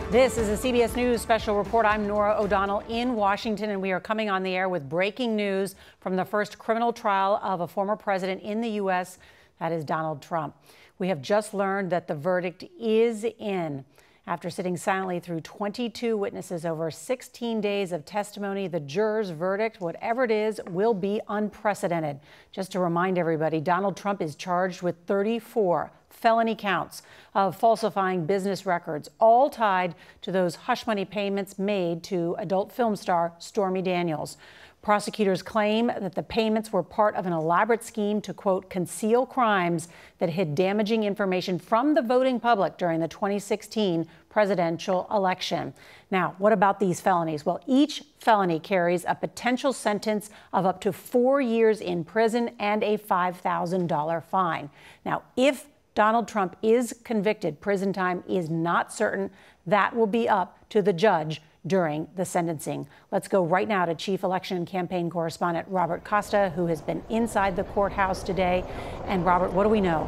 This is a CBS News special report. I'm Norah O'Donnell in Washington, and we are coming on the air with breaking news from the first criminal trial of a former president in the U.S., that is Donald Trump. We have just learned that the verdict is in. After sitting silently through 22 witnesses over 16 days of testimony, the jurors' verdict, whatever it is, will be unprecedented. Just to remind everybody, Donald Trump is charged with 34 felony counts of falsifying business records, all tied to those hush money payments made to adult film star Stormy Daniels. Prosecutors claim that the payments were part of an elaborate scheme to, quote, conceal crimes that hid damaging information from the voting public during the 2016 presidential election. Now, what about these felonies? Well, each felony carries a potential sentence of up to 4 years in prison and a $5,000 fine. Now, if Donald Trump is convicted, prison time is not certain. That will be up to the judge during the sentencing. Let's go right now to Chief Election and Campaign Correspondent Robert Costa, who has been inside the courthouse today. And Robert, what do we know?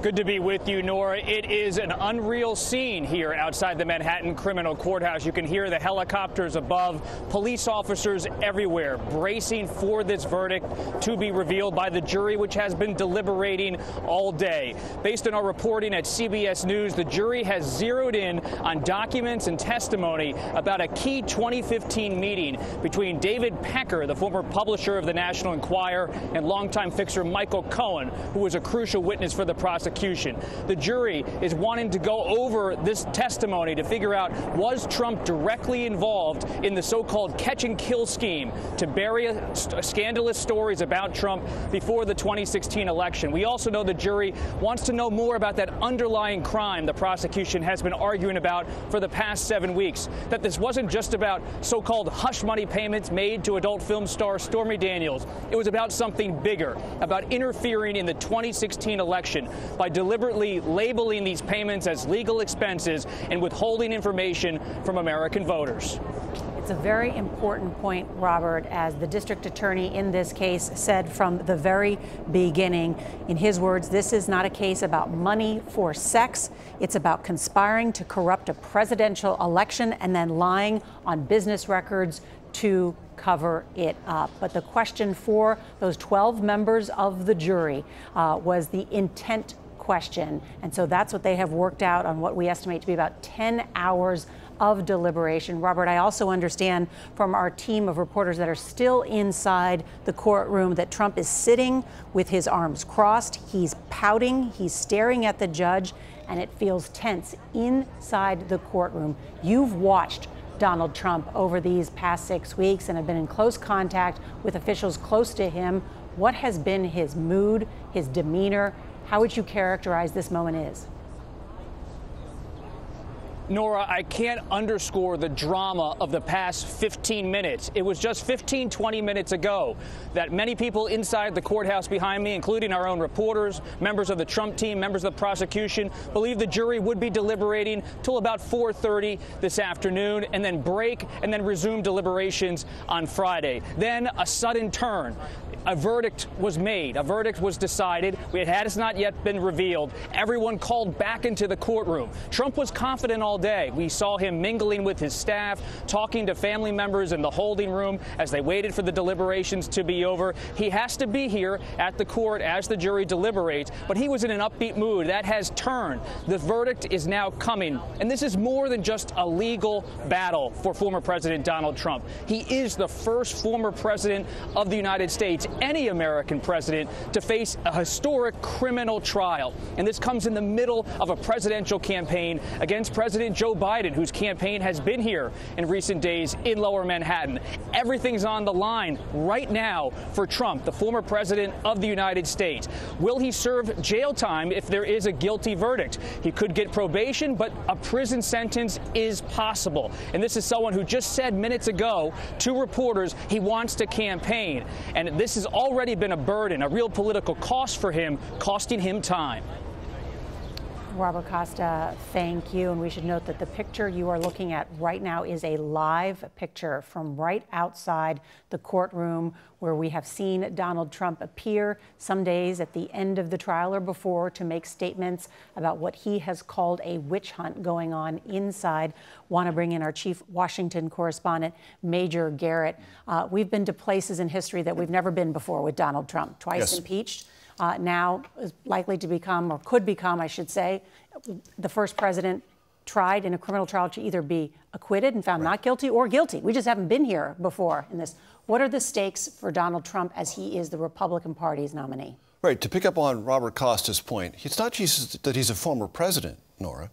Good to be with you, Nora. It is an unreal scene here outside the Manhattan Criminal Courthouse. You can hear the helicopters above, police officers everywhere bracing for this verdict to be revealed by the jury, which has been deliberating all day. Based on our reporting at CBS News, the jury has zeroed in on documents and testimony about a key 2015 meeting between David Pecker, the former publisher of the National Enquirer, and longtime fixer Michael Cohen, who was a crucial witness for the prosecution. The jury is wanting to go over this testimony to figure out, was Trump directly involved in the so-called catch and kill scheme to bury scandalous stories about Trump before the 2016 election. We also know the jury wants to know more about that underlying crime the prosecution has been arguing about for the past 7 weeks, that this wasn't just about so-called hush money payments made to adult film star Stormy Daniels. It was about something bigger, about interfering in the 2016 election by deliberately labeling these payments as legal expenses and withholding information from American voters. It's a very important point, Robert, as the district attorney in this case said from the very beginning. In his words, this is not a case about money for sex. It's about conspiring to corrupt a presidential election and then lying on business records to cover it up. But the question for those 12 members of the jury was the intent question. And so that's what they have worked out on what we estimate to be about 10 hours of deliberation. Robert, I also understand from our team of reporters that are still inside the courtroom that Trump is sitting with his arms crossed. He's pouting, he's staring at the judge, and it feels tense inside the courtroom. You've watched Donald Trump over these past 6 weeks and have been in close contact with officials close to him. What has been his mood, his demeanor? How would you characterize this moment is? Nora, I can't underscore the drama of the past 15 minutes. It was just 15, 20 minutes ago that many people inside the courthouse behind me, including our own reporters, members of the Trump team, members of the prosecution, believed the jury would be deliberating till about 4:30 this afternoon and then break and then resume deliberations on Friday. Then a sudden turn. A verdict was made. A verdict was decided. It has not yet been revealed. Everyone called back into the courtroom. Trump was confident all day. We saw him mingling with his staff, talking to family members in the holding room as they waited for the deliberations to be over. He has to be here at the court as the jury deliberates, but he was in an upbeat mood. That has turned. The verdict is now coming, and this is more than just a legal battle for former President Donald Trump. He is the first former president of the United States, any American president, to face a historic criminal trial. And this comes in the middle of a presidential campaign against President Joe Biden, whose campaign has been here in recent days in Lower Manhattan. Everything's on the line right now for Trump, the former president of the United States. Will he serve jail time if there is a guilty verdict? He could get probation, but a prison sentence is possible. And this is someone who just said minutes ago to reporters he wants to campaign. And this has already been a burden, a real political cost for him, costing him time. Robert Costa, thank you. And we should note that the picture you are looking at right now is a live picture from right outside the courtroom where we have seen Donald Trump appear some days at the end of the trial or before to make statements about what he has called a witch hunt going on inside. Want to bring in our chief Washington correspondent, Major Garrett. We've been to places in history that we've never been before with Donald Trump, twice impeached. Now is likely to become, or could become, I should say, the first president tried in a criminal trial to either be acquitted and found not guilty or guilty. We just haven't been here before in this. What are the stakes for Donald Trump as he is the Republican Party's nominee? Right. To pick up on Robert Costa's point, it's not just that he's a former president, Nora.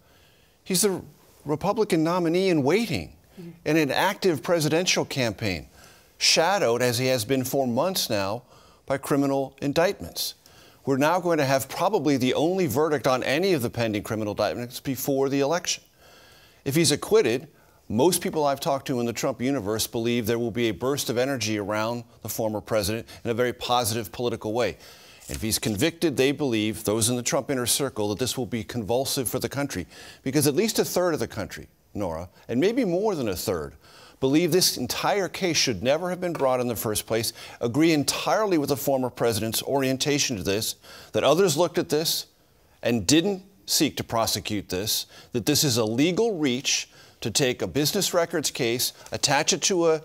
He's the Republican nominee in waiting in an active presidential campaign, shadowed, as he has been for months now, by criminal indictments. We're now going to have probably the only verdict on any of the pending criminal indictments before the election. If he's acquitted, most people I've talked to in the Trump universe believe there will be a burst of energy around the former president in a very positive political way. And if he's convicted, they believe, those in the Trump inner circle, that this will be convulsive for the country. Because at least a third of the country, Nora, and maybe more than a third, believe this entire case should never have been brought in the first place, agree entirely with the former president's orientation to this, that others looked at this and didn't seek to prosecute this, that this is a legal reach to take a business records case, attach it to a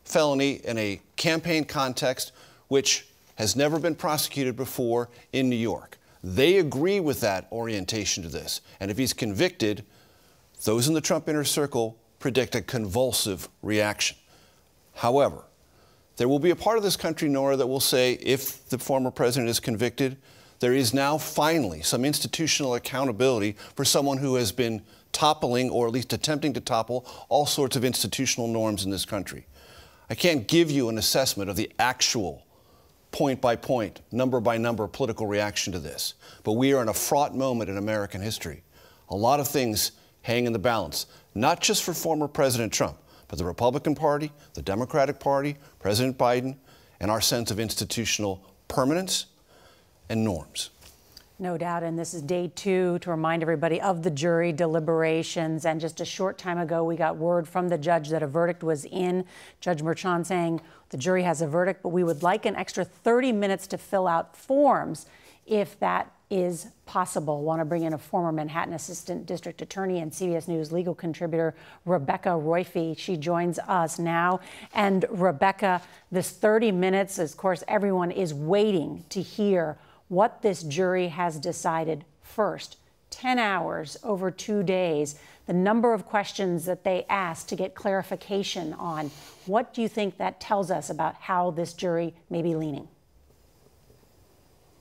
felony in a campaign context, which has never been prosecuted before in New York. They agree with that orientation to this. And if he's convicted, those in the Trump inner circle predict a convulsive reaction. However, there will be a part of this country, Nora, that will say if the former president is convicted, there is now finally some institutional accountability for someone who has been toppling, or at least attempting to topple, all sorts of institutional norms in this country. I can't give you an assessment of the actual point-by-point, number-by-number political reaction to this, but we are in a fraught moment in American history. A lot of things hang in the balance, not just for former President Trump, but the Republican Party, the Democratic Party, President Biden, and our sense of institutional permanence and norms. No doubt, and this is day 2 to remind everybody of the jury deliberations. And just a short time ago, we got word from the judge that a verdict was in. Judge Merchan saying the jury has a verdict, but we would like an extra 30 minutes to fill out forms if that is possible. Want to bring in a former Manhattan Assistant District Attorney and CBS News legal contributor, Rebecca Roiphe. She joins us now. And Rebecca, this 30 minutes, of course, everyone is waiting to hear what this jury has decided first. 10 hours over 2 days. The number of questions that they asked to get clarification on. What do you think that tells us about how this jury may be leaning?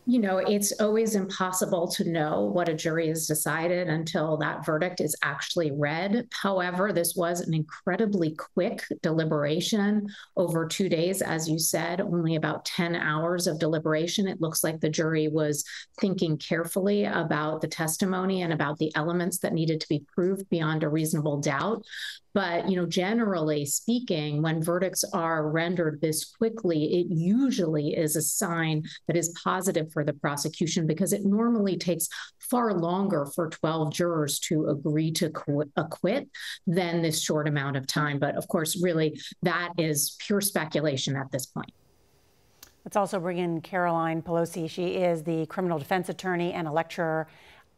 You know, it's always impossible to know what a jury has decided until that verdict is actually read. However, this was an incredibly quick deliberation over 2 days. As you said, only about 10 hours of deliberation. It looks like the jury was thinking carefully about the testimony and about the elements that needed to be proved beyond a reasonable doubt. But, you know, generally speaking, when verdicts are rendered this quickly, it usually is a sign that is positive for the prosecution, because it normally takes far longer for 12 jurors to agree to acquit than this short amount of time. But of course, really, that is pure speculation at this point. Let's also bring in Caroline Pelosi. She is the criminal defense attorney and a lecturer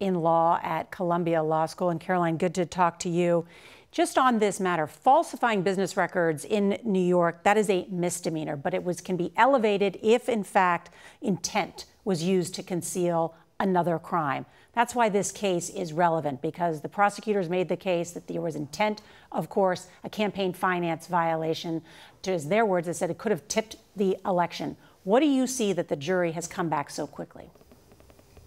in law at Columbia Law School. And Caroline, good to talk to you. Just on this matter, falsifying business records in New York, that is a misdemeanor, but it can be elevated if, in fact, intent was used to conceal another crime. That's why this case is relevant, because the prosecutors made the case that there was intent, of course, a campaign finance violation. To their words, they said it could have tipped the election. What do you see that the jury has come back so quickly?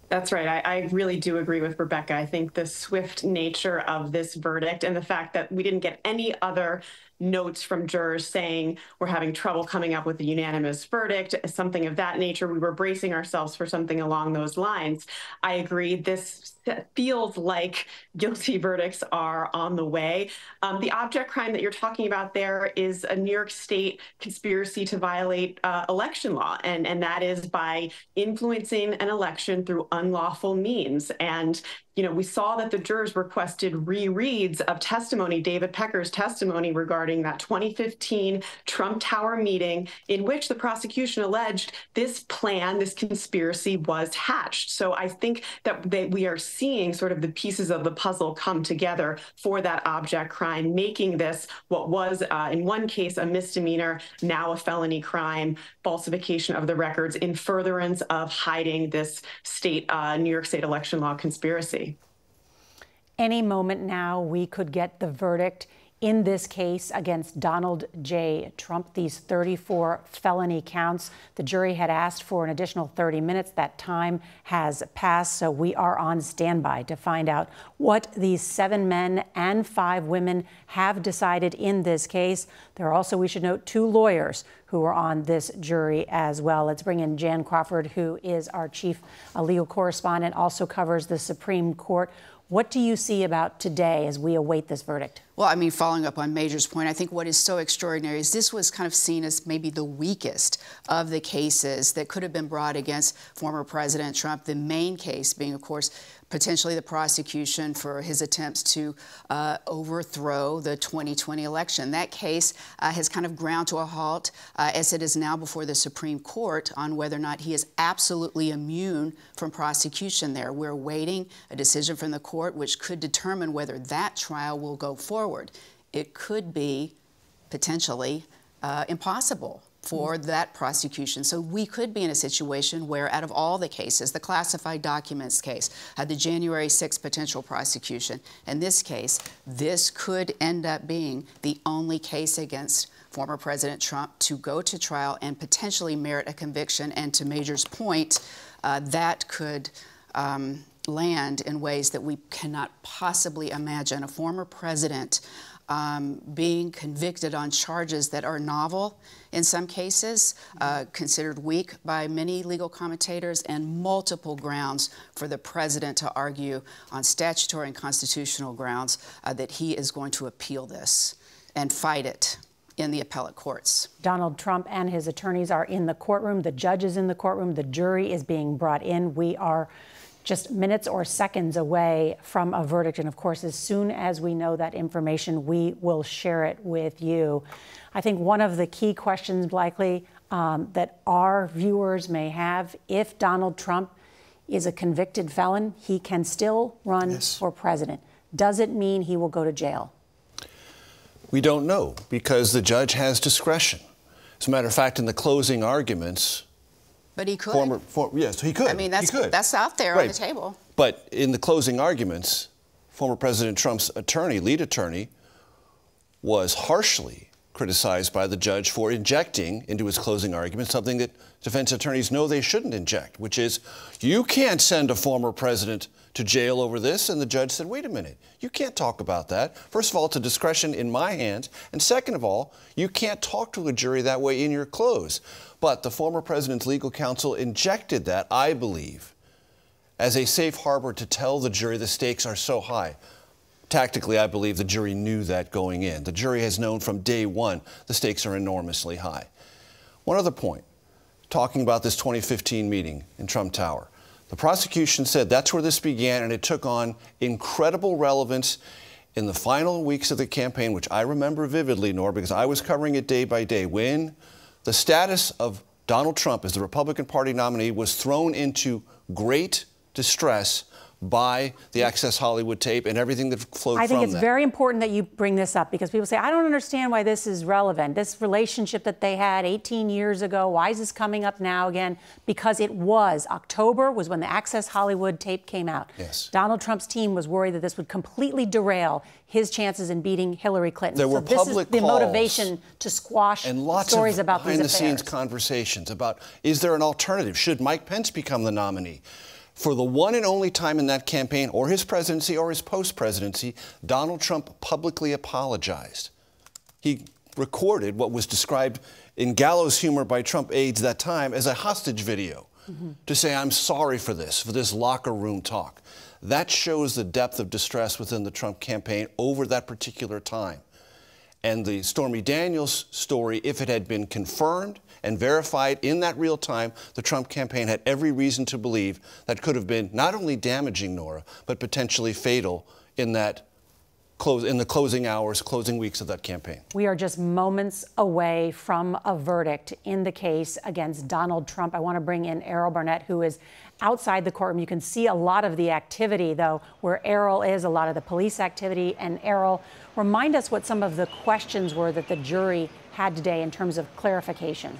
That's right. I really do agree with Rebecca. I think the swift nature of this verdict and the fact that we didn't get any other notes from jurors saying we're having trouble coming up with a unanimous verdict, something of that nature. We were bracing ourselves for something along those lines. I agree. This feels like guilty verdicts are on the way. The object crime that you're talking about there is a New York State conspiracy to violate election law, and that is by influencing an election through unlawful means. And we saw that the jurors requested rereads of testimony, David Pecker's testimony regarding that 2015 Trump Tower meeting in which the prosecution alleged this plan, this conspiracy was hatched. So I think that we are seeing sort of the pieces of the puzzle come together for that object crime, making this what was in one case a misdemeanor, now a felony crime, falsification of the records in furtherance of hiding this New York State election law conspiracy. Any moment now, we could get the verdict in this case against Donald J. Trump, these 34 felony counts. The jury had asked for an additional 30 minutes. That time has passed, so we are on standby to find out what these 7 men and 5 women have decided in this case. There are also, we should note, 2 lawyers who are on this jury as well. Let's bring in Jan Crawford, who is our chief legal correspondent, also covers the Supreme Court. What do you see about today as we await this verdict? Well, I mean, following up on Major's point, I think what is so extraordinary is this was kind of seen as maybe the weakest of the cases that could have been brought against former President Trump. The main case being, of course, potentially the prosecution for his attempts to overthrow the 2020 election. That case has kind of ground to a halt as it is now before the Supreme Court on whether or not he is absolutely immune from prosecution there. We're awaiting a decision from the court which could determine whether that trial will go forward. It could be potentially impossible for that prosecution. So we could be in a situation where out of all the cases, the classified documents case, the January 6th potential prosecution, in this case, this could end up being the only case against former President Trump to go to trial and potentially merit a conviction. And to Major's point, that could land in ways that we cannot possibly imagine. A former president being convicted on charges that are novel in some cases, considered weak by many legal commentators, and multiple grounds for the president to argue on statutory and constitutional grounds that he is going to appeal this and fight it in the appellate courts. Donald Trump and his attorneys are in the courtroom. The judge is in the courtroom. The jury is being brought in. We are just minutes or seconds away from a verdict. And of course, as soon as we know that information, we will share it with you. I think one of the key questions likely that our viewers may have, if Donald Trump is a convicted felon, he can still run for president. Does it mean he will go to jail? We don't know, because the judge has discretion. As a matter of fact, in the closing arguments, but he could. Yes, he could. I mean, that's out there on the table. But in the closing arguments, former President Trump's attorney, lead attorney, was harshly criticized by the judge for injecting into his closing argument something that defense attorneys know they shouldn't inject, which is, you can't send a former president to jail over this. And the judge said, wait a minute, you can't talk about that. First of all, it's a discretion in my hands. And second of all, you can't talk to a jury that way in your close. But the former president's legal counsel injected that, I believe, as a safe harbor to tell the jury the stakes are so high. Tactically, I believe the jury knew that going in. The jury has known from day one the stakes are enormously high. One other point, talking about this 2015 meeting in Trump Tower. The prosecution said that's where this began, and it took on incredible relevance in the final weeks of the campaign, which I remember vividly, Norah, because I was covering it day by day, when the status of Donald Trump as the Republican Party nominee was thrown into great distress by the Access Hollywood tape and everything that flowed from that. I think it's very important that you bring this up, because people say, I don't understand why this is relevant. This relationship that they had 18 years ago, why is this coming up now again? Because it was. October was when the Access Hollywood tape came out. Yes. Donald Trump's team was worried that this would completely derail his chances in beating Hillary Clinton. There were this is public the calls motivation to squash and lots stories of about these affairs. behind-the-scenes conversations about, is there an alternative? Should Mike Pence become the nominee? For the one and only time in that campaign, or his presidency or his post-presidency, Donald Trump publicly apologized. He recorded what was described in gallows humor by Trump aides that time as a hostage video to say, I'm sorry for this locker room talk. That shows the depth of distress within the Trump campaign over that particular time. And the Stormy Daniels story, if it had been confirmed and verified in that real time, the Trump campaign had every reason to believe that could have been not only damaging, Norah, but potentially fatal in the closing hours, closing weeks of that campaign. We are just moments away from a verdict in the case against Donald Trump. I want to bring in Errol Barnett, who is outside the courtroom. You can see a lot of the activity, though, where Errol is, a lot of the police activity. And Errol, remind us what some of the questions were that the jury had today in terms of clarification.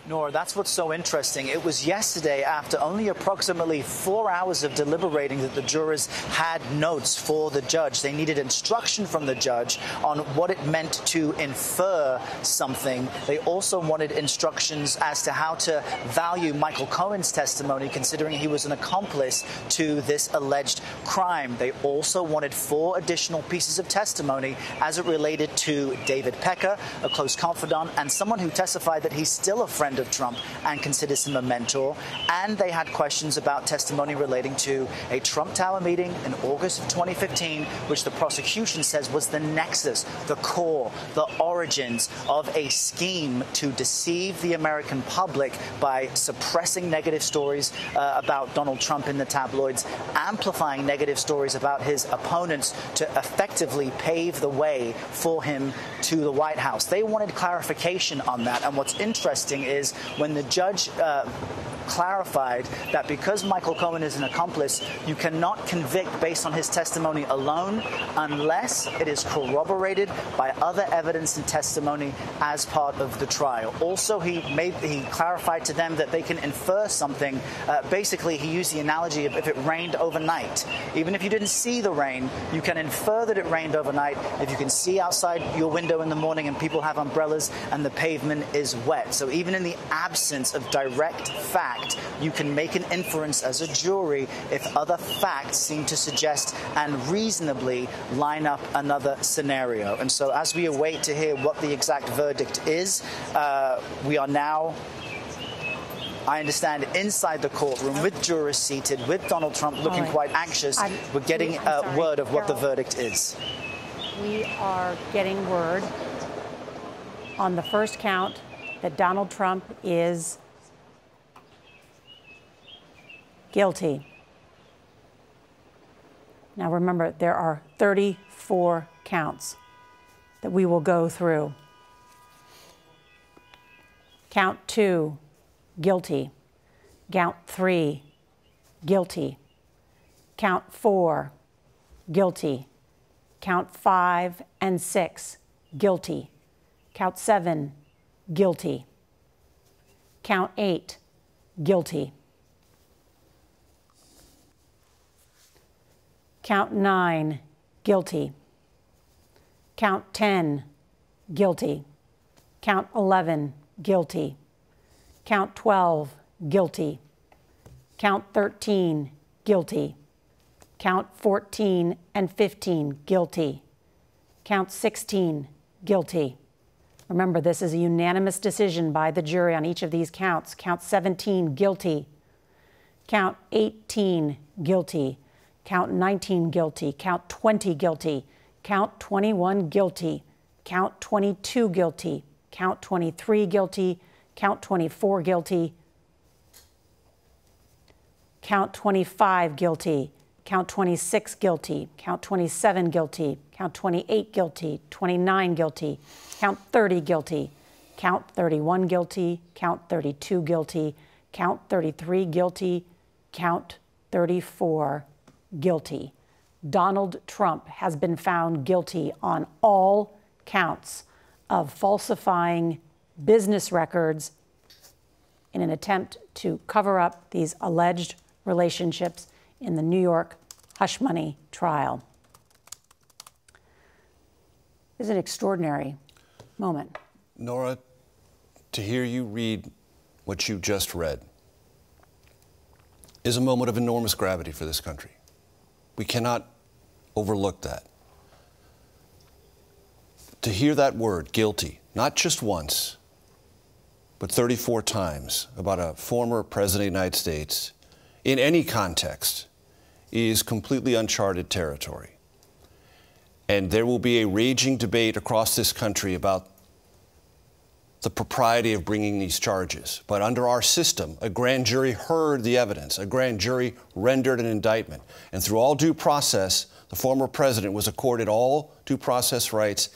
Norah, that's what's so interesting. It was yesterday, after only approximately 4 hours of deliberating, that the jurors had notes for the judge. They needed instruction from the judge on what it meant to infer something. They also wanted instructions as to how to value Michael Cohen's testimony, considering he was an accomplice to this alleged crime. They also wanted 4 additional pieces of testimony as it related to David Pecker, a close confidant, and someone who testified that he's still a friend of Trump and considers him a mentor. And they had questions about testimony relating to a Trump Tower meeting in August of 2015, which the prosecution says was the nexus, the core, the origins of a scheme to deceive the American public by suppressing negative stories about Donald Trump in the tabloids, amplifying negative stories about his opponents to effectively pave the way for him to the White House. They wanted clarification on that. And what's interesting is when the judge clarified that because Michael Cohen is an accomplice, you cannot convict based on his testimony alone unless it is corroborated by other evidence and testimony as part of the trial. Also, he clarified to them that they can infer something. Basically, he used the analogy of if it rained overnight. Even if you didn't see the rain, you can infer that it rained overnight if you can see outside your window in the morning and people have umbrellas and the pavement is wet. So even in the absence of direct fact, you can make an inference as a jury if other facts seem to suggest and reasonably line up another scenario. And so as we await to hear what the exact verdict is, we are now, I understand, inside the courtroom with jurors seated, with Donald Trump looking quite anxious. We're getting word of what the verdict is. We are getting word on the first count that Donald Trump is guilty. Now remember, there are 34 counts that we will go through. Count 2, guilty. Count 3, guilty. Count 4, guilty. Count 5 and 6, guilty. Count 7, guilty. Count 8, guilty. Count 9, guilty. Count 10, guilty. Count 11, guilty. Count 12, guilty. Count 13, guilty. Count 14 and 15, guilty. Count 16, guilty. Remember, this is a unanimous decision by the jury on each of these counts. Count 17, guilty. Count 18, guilty. Count 19, guilty. Count 20, guilty. Count 21, guilty. Count 22, guilty. Count 23, guilty. Count 24, guilty. Count 25, guilty. Count 26, guilty. Count 27, guilty. Count 28, guilty. 29, guilty. Count 30, guilty. Count 31, guilty. Count 32, guilty. Count 33, guilty. Count 34, guilty. Donald Trump has been found guilty on all counts of falsifying business records in an attempt to cover up these alleged relationships in the New York hush money trial. This is an extraordinary moment. Norah, to hear you read what you just read is a moment of enormous gravity for this country. We cannot overlook that. To hear that word, guilty, not just once, but 34 times about a former president of the United States in any context is completely uncharted territory. And there will be a raging debate across this country about the propriety of bringing these charges. But under our system, a grand jury heard the evidence. A grand jury rendered an indictment. And through all due process, the former president was accorded all due process rights.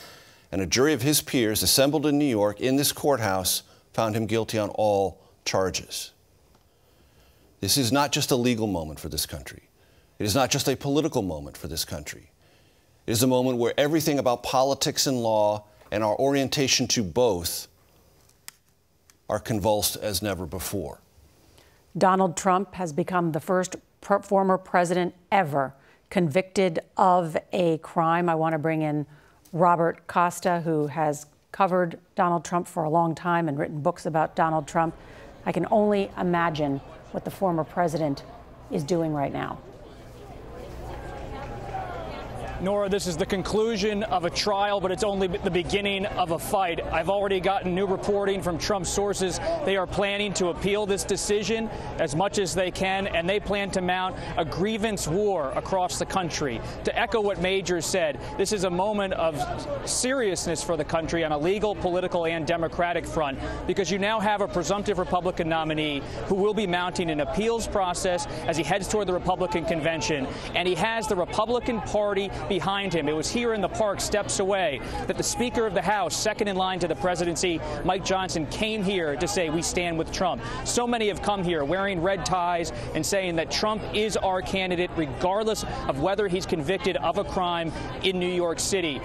And a jury of his peers assembled in New York in this courthouse found him guilty on all charges. This is not just a legal moment for this country. It is not just a political moment for this country. It is a moment where everything about politics and law and our orientation to both are convulsed as never before. Donald Trump has become the first former president ever convicted of a crime. I want to bring in Robert Costa, who has covered Donald Trump for a long time and written books about Donald Trump. I can only imagine what the former president is doing right now. Norah, this is the conclusion of a trial, but it's only the beginning of a fight. I've already gotten new reporting from Trump's sources. They are planning to appeal this decision as much as they can, and they plan to mount a grievance war across the country. To echo what Major said, this is a moment of seriousness for the country on a legal, political, and Democratic front, because you now have a presumptive Republican nominee who will be mounting an appeals process as he heads toward the Republican convention, and he has the Republican Party behind him. It was here in the park, steps away, that the Speaker of the House, second in line to the presidency, Mike Johnson, came here to say, "We stand with Trump." So many have come here wearing red ties and saying that Trump is our candidate, regardless of whether he's convicted of a crime in New York City.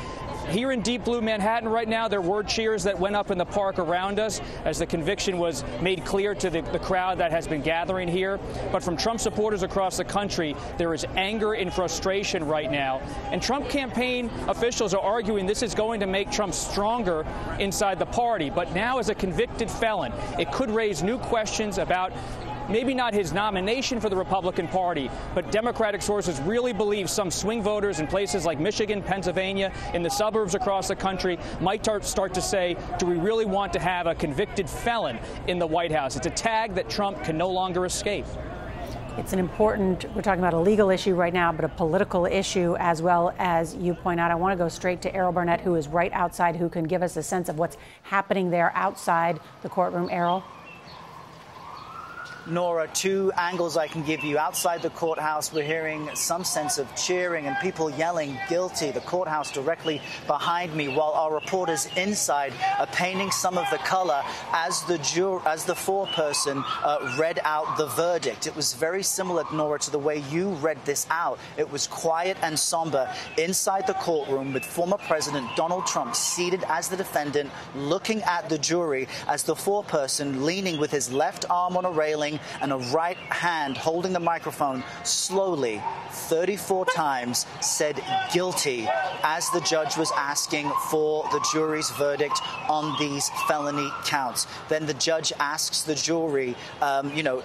Here in deep blue Manhattan right now, there were cheers that went up in the park around us as the conviction was made clear to the crowd that has been gathering here. But from Trump supporters across the country, there is anger and frustration right now. And Trump campaign officials are arguing this is going to make Trump stronger inside the party. But now, as a convicted felon, it could raise new questions about maybe not his nomination for the Republican Party, but Democratic sources really believe some swing voters in places like Michigan, Pennsylvania, in the suburbs across the country might start to say, do we really want to have a convicted felon in the White House? It's a tag that Trump can no longer escape. It's an important, we're talking about a legal issue right now, but a political issue as well, as you point out. I want to go straight to Errol Barnett, who is right outside, who can give us a sense of what's happening there outside the courtroom. Errol? Norah, two angles I can give you. Outside the courthouse, we're hearing some sense of cheering and people yelling guilty. The courthouse directly behind me, while our reporters inside are painting some of the color as the foreperson read out the verdict. It was very similar, Norah, to the way you read this out. It was quiet and somber inside the courtroom, with former President Donald Trump seated as the defendant, looking at the jury as the foreperson, leaning with his left arm on a railing and a right hand holding the microphone, slowly 34 times said guilty as the judge was asking for the jury's verdict on these felony counts. Then the judge asks the jury,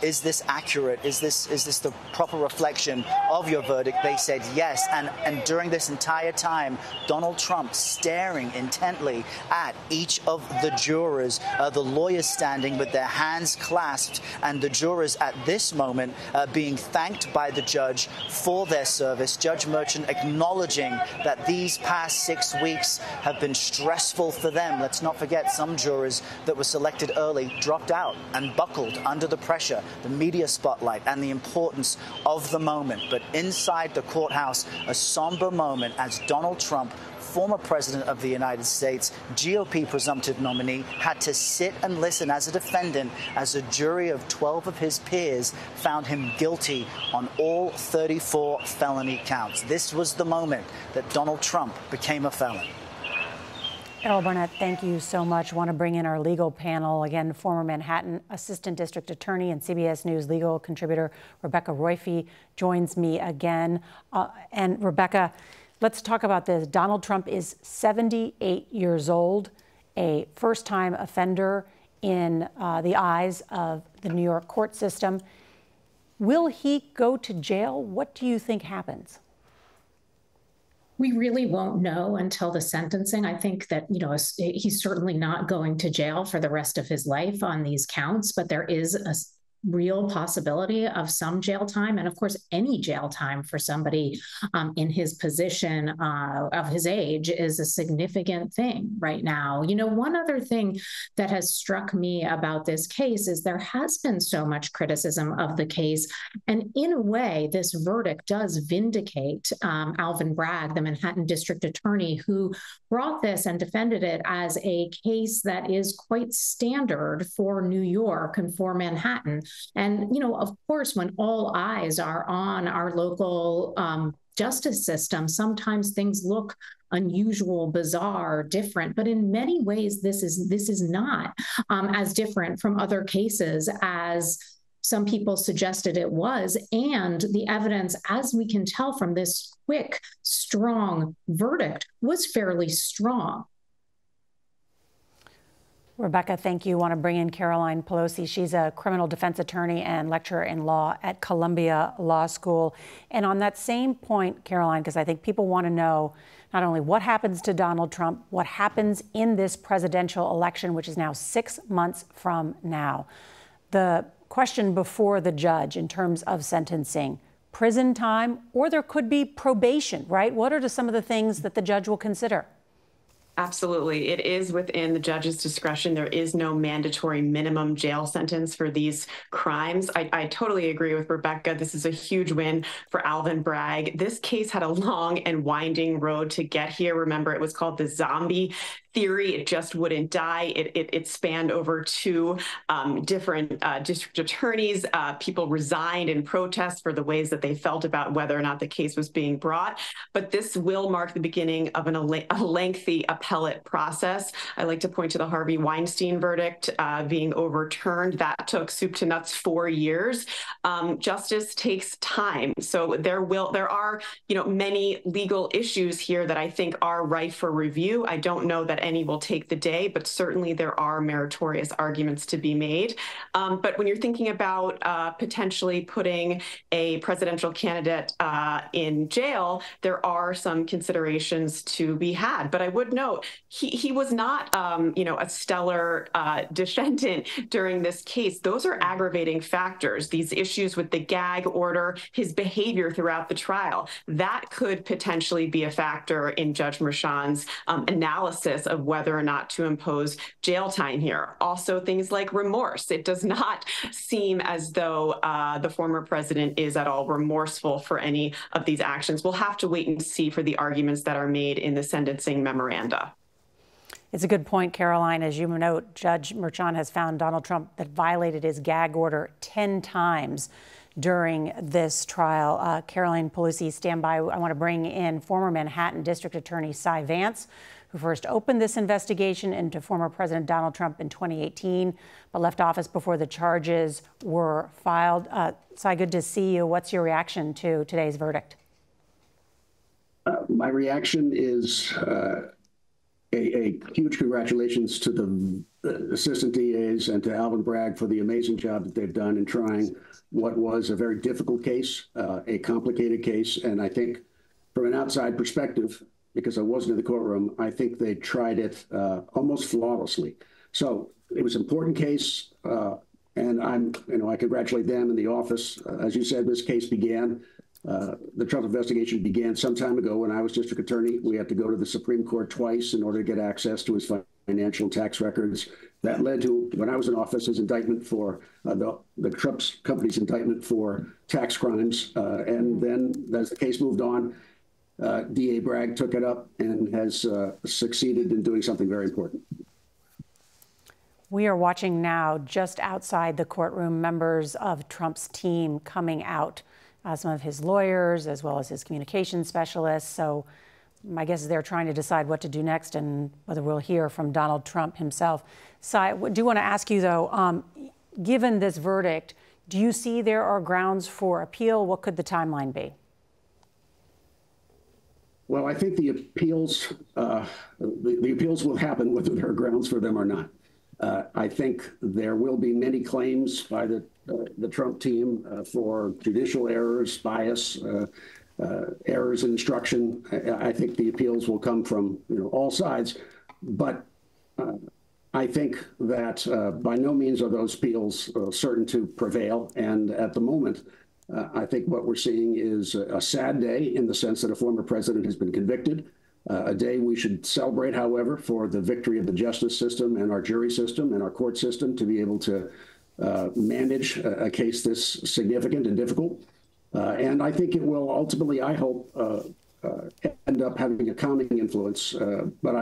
is this accurate? Is this the proper reflection of your verdict? They said yes. And during this entire time, Donald Trump staring intently at each of the jurors, the lawyers standing with their hands clasped, and the jurors at this moment being thanked by the judge for their service. Judge Merchant acknowledging that these past 6 weeks have been stressful for them. Let's not forget, some jurors that were selected early dropped out and buckled under the pressure, the media spotlight, and the importance of the moment. But inside the courthouse, a somber moment as Donald Trump, former president of the United States, GOP presumptive nominee, had to sit and listen as a defendant as a jury of 12 of his peers found him guilty on all 34 felony counts. This was the moment that Donald Trump became a felon. Errol Barnett, thank you so much. I want to bring in our legal panel. Again, former Manhattan Assistant District Attorney and CBS News legal contributor Rebecca Roiphe joins me again. And Rebecca, let's talk about this. Donald Trump is 78 years old, a first-time offender in the eyes of the New York court system. Will he go to jail? What do you think happens? We really won't know until the sentencing. I think that, he's certainly not going to jail for the rest of his life on these counts, but there is real possibility of some jail time. And of course, any jail time for somebody in his position of his age is a significant thing right now. You know, one other thing that has struck me about this case is there has been so much criticism of the case. And in a way, this verdict does vindicate Alvin Bragg, the Manhattan District Attorney, who brought this and defended it as a case that is quite standard for New York and for Manhattan. And, you know, of course, when all eyes are on our local justice system, sometimes things look unusual, bizarre, different. But in many ways, this is not as different from other cases as some people suggested it was. And the evidence, as we can tell from this quick, strong verdict, was fairly strong. Rebecca, thank you. I want to bring in Caroline Pelosi. She's a criminal defense attorney and lecturer in law at Columbia Law School. And on that same point, Caroline, because I think people want to know not only what happens to Donald Trump, what happens in this presidential election, which is now 6 months from now. The question before the judge in terms of sentencing, prison time, or there could be probation, right? What are some of the things that the judge will consider? Absolutely. It is within the judge's discretion. There is no mandatory minimum jail sentence for these crimes. I totally agree with Rebecca. This is a huge win for Alvin Bragg. This case had a long and winding road to get here. Remember, it was called the zombie theory. It just wouldn't die. It spanned over two different district attorneys. People resigned in protest for the ways that they felt about whether or not the case was being brought. But this will mark the beginning of a lengthy appellate process. I like to point to the Harvey Weinstein verdict being overturned. That took soup to nuts 4 years. Justice takes time. So there are, many legal issues here that I think are ripe for review. I don't know that any will take the day, but certainly there are meritorious arguments to be made. But when you're thinking about potentially putting a presidential candidate in jail, there are some considerations to be had. But I would note he was not, a stellar defendant during this case. Those are aggravating factors. These issues with the gag order, his behavior throughout the trial, that could potentially be a factor in Judge Merchan's analysis of whether or not to impose jail time here. Also, things like remorse. It does not seem as though the former president is at all remorseful for any of these actions. We'll have to wait and see for the arguments that are made in the sentencing memoranda. It's a good point, Caroline. As you note, Judge Merchan has found Donald Trump that violated his gag order 10 times during this trial. Caroline Pelosi, stand by. I want to bring in former Manhattan District Attorney Cy Vance, who first opened this investigation into former President Donald Trump in 2018, but left office before the charges were filed. Cy, good to see you. What's your reaction to today's verdict? My reaction is a huge congratulations to the assistant DAs and to Alvin Bragg for the amazing job that they've done in trying what was a very difficult case, a complicated case. And I think from an outside perspective, because I wasn't in the courtroom, I think they tried it almost flawlessly. So it was an important case. And I congratulate them in the office. As you said, this case began. The Trump investigation began some time ago when I was district attorney. We had to go to the Supreme Court twice in order to get access to his financial and tax records. That led to, when I was in office, his indictment for the Trump's company's indictment for tax crimes. And then as the case moved on, DA Bragg took it up and has succeeded in doing something very important. We are watching now, just outside the courtroom, members of Trump's team coming out. Some of his lawyers, as well as his communication specialists. So my guess is they're trying to decide what to do next and whether we'll hear from Donald Trump himself. So I do want to ask you, though, given this verdict, do you see there are grounds for appeal? What could the timeline be? Well, I think the appeals will happen whether there are grounds for them or not. I think there will be many claims by the Trump team for judicial errors, bias, errors in instruction. I think the appeals will come from all sides, but I think that by no means are those appeals certain to prevail. And at the moment, I think what we're seeing is a sad day in the sense that a former president has been convicted. A day we should celebrate, however, for the victory of the justice system and our jury system and our court system to be able to manage a case this significant and difficult. And I think it will ultimately, I hope, end up having a calming influence. But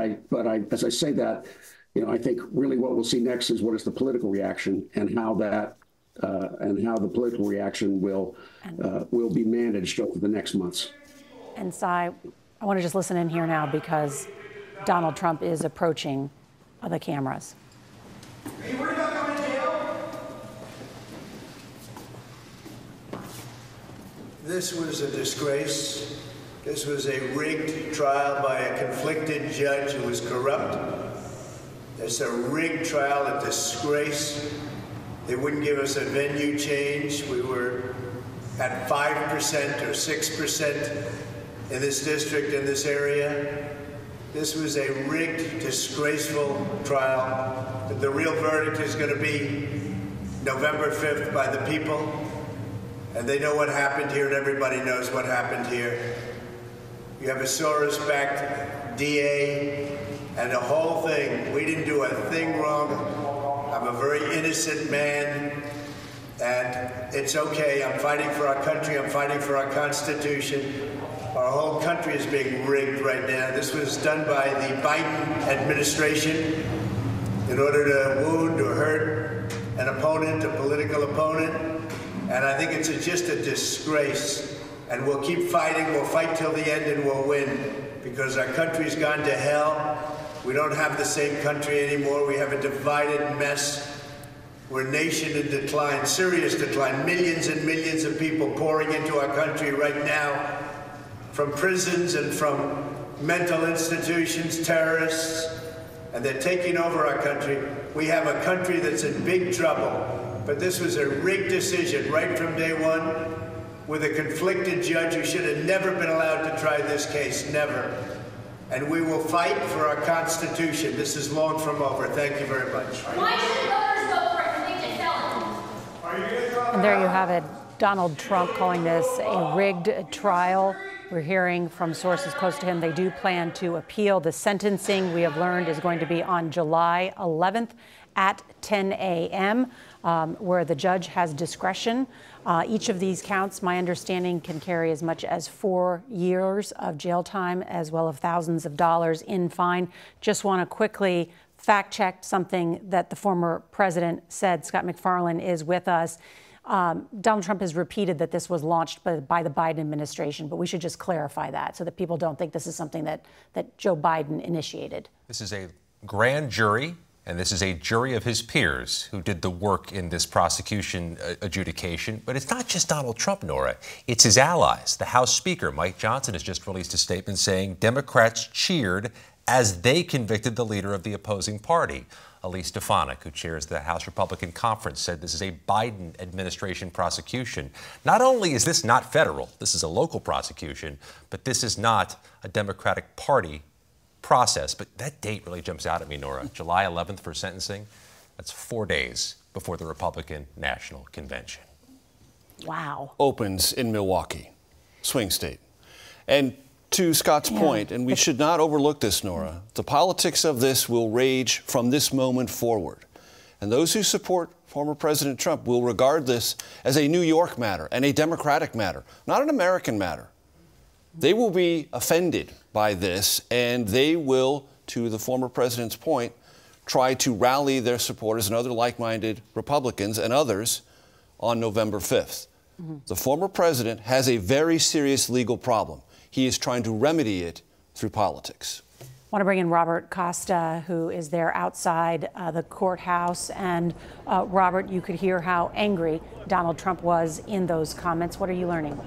as I say that, I think really what we'll see next is what is the political reaction and how that the political reaction will be managed over the next months. And Cy, I want to just listen in here now because Donald Trump is approaching the cameras. Are you worried about going to jail? This was a disgrace. This was a rigged trial by a conflicted judge who was corrupt. It's a rigged trial, a disgrace. They wouldn't give us a venue change. We were at 5% or 6% in this district, in this area. This was a rigged, disgraceful trial. The real verdict is going to be November 5th by the people. And they know what happened here, and everybody knows what happened here. You have a Soros-backed DA and the whole thing. We didn't do a thing wrong. I'm a very innocent man, and it's okay. I'm fighting for our country. I'm fighting for our Constitution. Our whole country is being rigged right now. This was done by the Biden administration in order to wound or hurt an opponent, a political opponent. And I think it's just a disgrace. And we'll keep fighting. We'll fight till the end, and we'll win, because our country's gone to hell. We don't have the same country anymore. We have a divided mess. We're a nation in decline, serious decline. Millions and millions of people pouring into our country right now from prisons and from mental institutions, terrorists, and they're taking over our country. We have a country that's in big trouble. But this was a rigged decision right from day one with a conflicted judge who should have never been allowed to try this case, never. And we will fight for our Constitution. This is long from over. Thank you very much. Why should voters vote for a convicted felon? And there you have it. Donald Trump calling this a rigged trial. We're hearing from sources close to him they do plan to appeal. The sentencing, we have learned, is going to be on July 11th at 10 a.m., where the judge has discretion. Each of these counts, my understanding, can carry as much as 4 years of jail time, as well as thousands of dollars in fine. Just want to quickly fact-check something that the former president said. Scott McFarlane is with us. Donald Trump has repeated that this was launched by the Biden administration, but we should just clarify that so that people don't think this is something that Joe Biden initiated. This is a grand jury, and this is a jury of his peers who did the work in this prosecution adjudication. But it's not just Donald Trump, Norah. It's his allies. The House Speaker, Mike Johnson, has just released a statement saying Democrats cheered as they convicted the leader of the opposing party. Elise Stefanik, who chairs the House Republican Conference, said this is a Biden administration prosecution. Not only is this not federal, this is a local prosecution, but this is not a Democratic Party process. But that date really jumps out at me, Norah. July 11th for sentencing. That's 4 days before the Republican National Convention. Wow. Opens in Milwaukee, swing state. And to Scott's point, and we should not overlook this, Norah, the politics of this will rage from this moment forward. And those who support former President Trump will regard this as a New York matter and a Democratic matter, not an American matter. They will be offended by this, and they will, to the former president's point, try to rally their supporters and other like-minded Republicans and others on November 5th. The former president has a very serious legal problem. He is trying to remedy it through politics. I want to bring in Robert Costa, who is there outside the courthouse. And Robert, you could hear how angry Donald Trump was in those comments. What are you learning?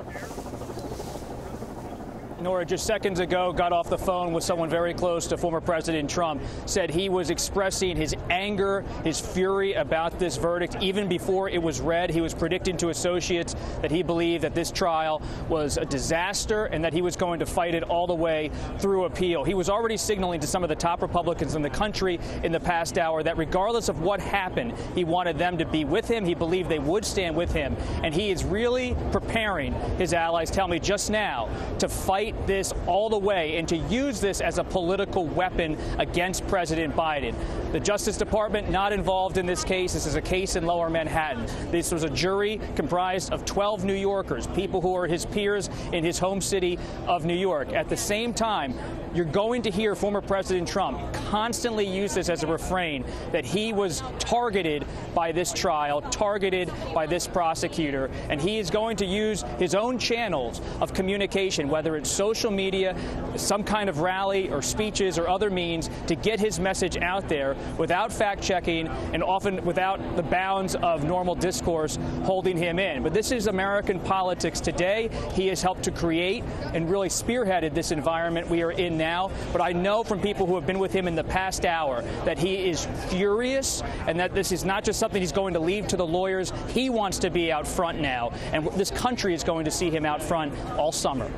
Norah, just seconds ago, got off the phone with someone very close to former President Trump, said he was expressing his anger, his fury about this verdict. Even before it was read, he was predicting to associates that he believed that this trial was a disaster and that he was going to fight it all the way through appeal. He was already signaling to some of the top Republicans in the country in the past hour that regardless of what happened, he wanted them to be with him. He believed they would stand with him. And he is really preparing his allies, tell me just now, to fight this all the way and to use this as a political weapon against President Biden. The Justice Department not involved in this case. This is a case in Lower Manhattan. This was a jury comprised of 12 New Yorkers, people who are his peers in his home city of New York. At the same time, you're going to hear former President Trump constantly use this as a refrain that he was targeted by this trial, targeted by this prosecutor, and he is going to use his own channels of communication, whether it's social media, some kind of rally or speeches or other means, to get his message out there without fact-checking and often without the bounds of normal discourse holding him in. But this is American politics today. He has helped to create and really spearheaded this environment we are in now. But I know from people who have been with him in the past hour that he is furious and that this is not just something he's going to leave to the lawyers. He wants to be out front now, and this country is going to see him out front all summer.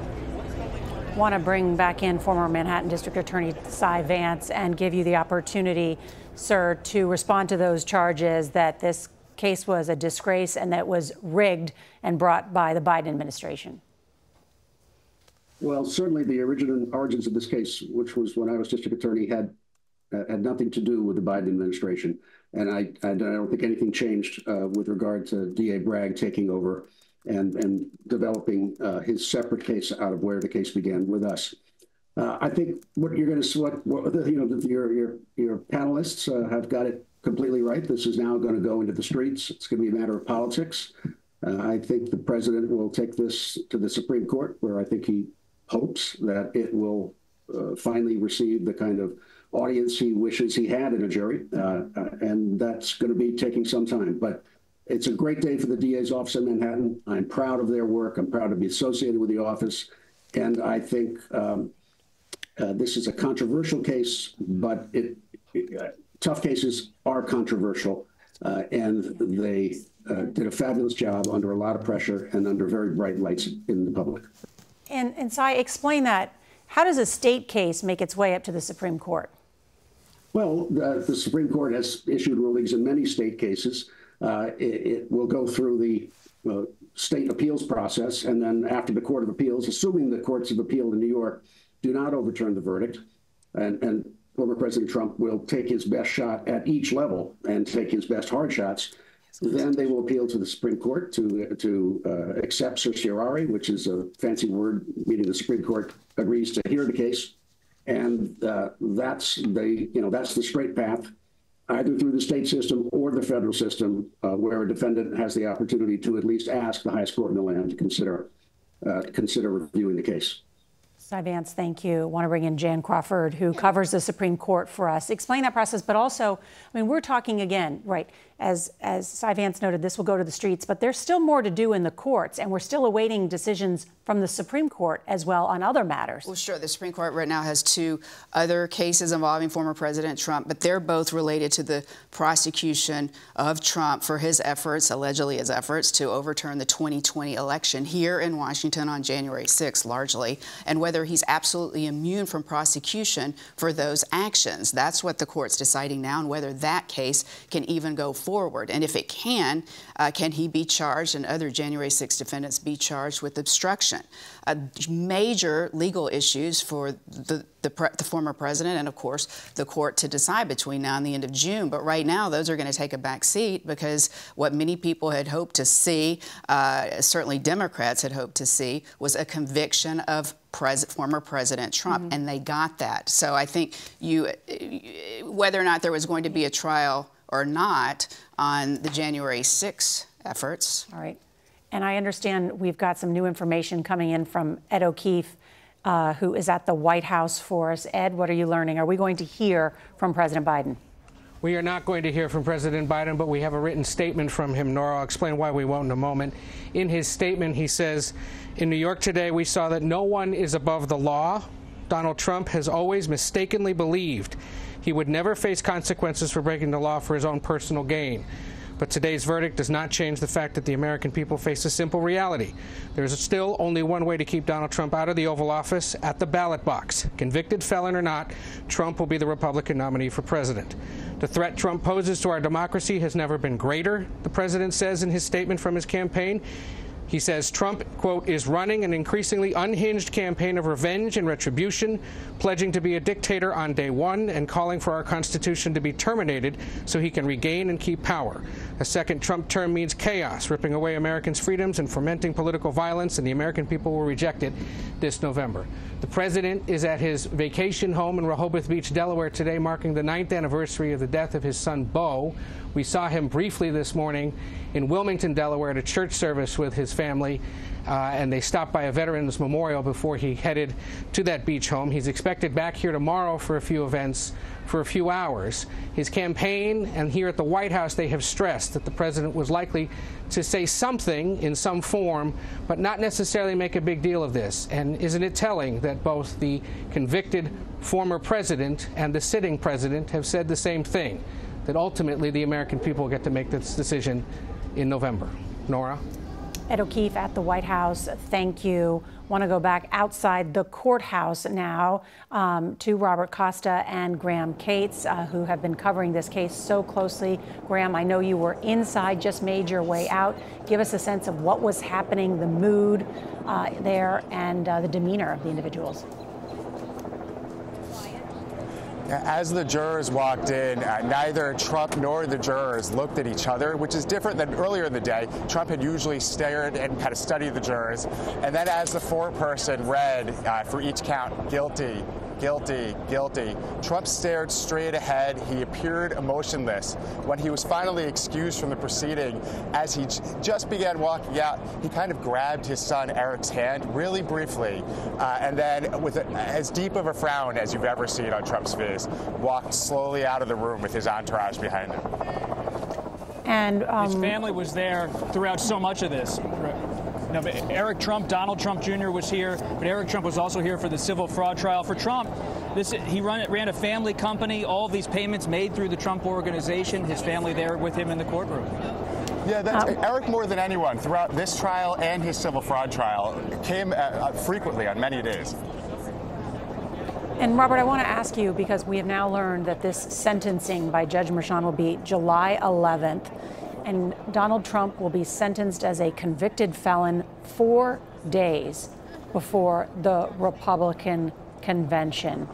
Want to bring back in former Manhattan District Attorney Cy Vance and give you the opportunity, sir, to respond to those charges that this case was a disgrace and that was rigged and brought by the Biden administration. Well, certainly the origins of this case, which was when I was district attorney, had nothing to do with the Biden administration. And I don't think anything changed with regard to DA Bragg taking over and developing his separate case out of where the case began with us. I think what you're going to, your panelists have got it completely right. This is now going to go into the streets. It's going to be a matter of politics. I think the president will take this to the Supreme Court, where I think he hopes that it will finally receive the kind of audience he wishes he had in a jury. And that's going to be taking some time. But it's a great day for the DA's office in Manhattan. I'm proud of their work. I'm proud to be associated with the office. And I think this is a controversial case, but tough cases are controversial. And they did a fabulous job under a lot of pressure and under very bright lights in the public. And Cy, explain that. How does a state case make its way up to the Supreme Court? Well, the Supreme Court has issued rulings in many state cases. It will go through the state appeals process, and then after the Court of Appeals, assuming the courts of appeal in New York do not overturn the verdict, and former President Trump will take his best shot at each level and take his best hard shots, then they will appeal to the Supreme Court to accept certiorari, which is a fancy word meaning the Supreme Court agrees to hear the case, and that's the straight path, either through the state system or the federal system, where a defendant has the opportunity to at least ask the highest court in the land to consider reviewing the case. Cy Vance, thank you. I want to bring in Jan Crawford, who covers the Supreme Court for us. Explain that process, but also, I mean, we're talking again, right, as Cy Vance noted, this will go to the streets, but there's still more to do in the courts, and we're still awaiting decisions from the Supreme Court as well on other matters. Well, sure. The Supreme Court right now has 2 other cases involving former President Trump, but they're both related to the prosecution of Trump for his efforts, allegedly his efforts, to overturn the 2020 election here in Washington on January 6th, largely, and whether he's absolutely immune from prosecution for those actions. That's what the court's deciding now, and whether that case can even go forward. And if it can he be charged and other January 6 defendants be charged with obstruction? Major legal issues for the former president and, of course, the court to decide between now and the end of June. But right now, those are going to take a back seat because what many people had hoped to see, certainly Democrats had hoped to see, was a conviction of former President Trump, and they got that. So I think whether or not there was going to be a trial or not on the January 6 efforts. All right. And I understand we've got some new information coming in from Ed O'Keefe, who is at the White House for us. Ed, what are you learning? Are we going to hear from President Biden? We are not going to hear from President Biden, but we have a written statement from him. Norah, I'll explain why we won't in a moment. In his statement, he says In New York today, we saw that no one is above the law. Donald Trump has always mistakenly believed he would never face consequences for breaking the law for his own personal gain. But today's verdict does not change the fact that the American people face a simple reality. There's still only one way to keep Donald Trump out of the Oval Office: at the ballot box. Convicted felon or not, Trump will be the Republican nominee for president. The threat Trump poses to our democracy has never been greater, the president says in his statement from his campaign. He says Trump, quote, is running an increasingly unhinged campaign of revenge and retribution, pledging to be a dictator on day one and calling for our Constitution to be terminated so he can regain and keep power. A second Trump term means chaos, ripping away Americans' freedoms and fomenting political violence, and the American people will reject it this November. The president is at his vacation home in Rehoboth Beach, Delaware today, marking the 9th anniversary of the death of his son, Beau. We saw him briefly this morning in Wilmington, Delaware, at a church service with his family, and they stopped by a veterans memorial before he headed to that beach home. He's expected back here tomorrow for a few events for a few hours. His campaign and here at the White House, they have stressed that the president was likely to say something in some form, but not necessarily make a big deal of this. And isn't it telling that both the convicted former president and the sitting president have said the same thing, that ultimately the American people get to make this decision in November? Norah? Ed O'Keefe at the White House, thank you. Want to go back outside the courthouse now to Robert Costa and Graham Cates, who have been covering this case so closely. Graham, I know you were inside, just made your way out. Give us a sense of what was happening, the mood there, and the demeanor of the individuals. As the jurors walked in, neither Trump nor the jurors looked at each other, which is different than earlier in the day. Trump had usually stared and kind of studied the jurors. And then as the foreperson read for each count, guilty, guilty, guilty, Trump stared straight ahead. He appeared emotionless. When he was finally excused from the proceeding, as he just began walking out, he kind of grabbed his son Eric's hand really briefly, and then with as deep of a frown as you've ever seen on Trump's face, walked slowly out of the room with his entourage behind him. And his family was there throughout so much of this. Now, Eric Trump, Donald Trump Jr. was here, but Eric Trump was also here for the civil fraud trial. For Trump, he ran a family company, all of these payments made through the Trump organization, his family there with him in the courtroom. Yeah, Eric, more than anyone, throughout this trial and his civil fraud trial, came frequently on many days. And Robert, I want to ask you, because we have now learned that this sentencing by Judge Merchan will be July 11th. And Donald Trump will be sentenced as a convicted felon 4 days before the Republican convention.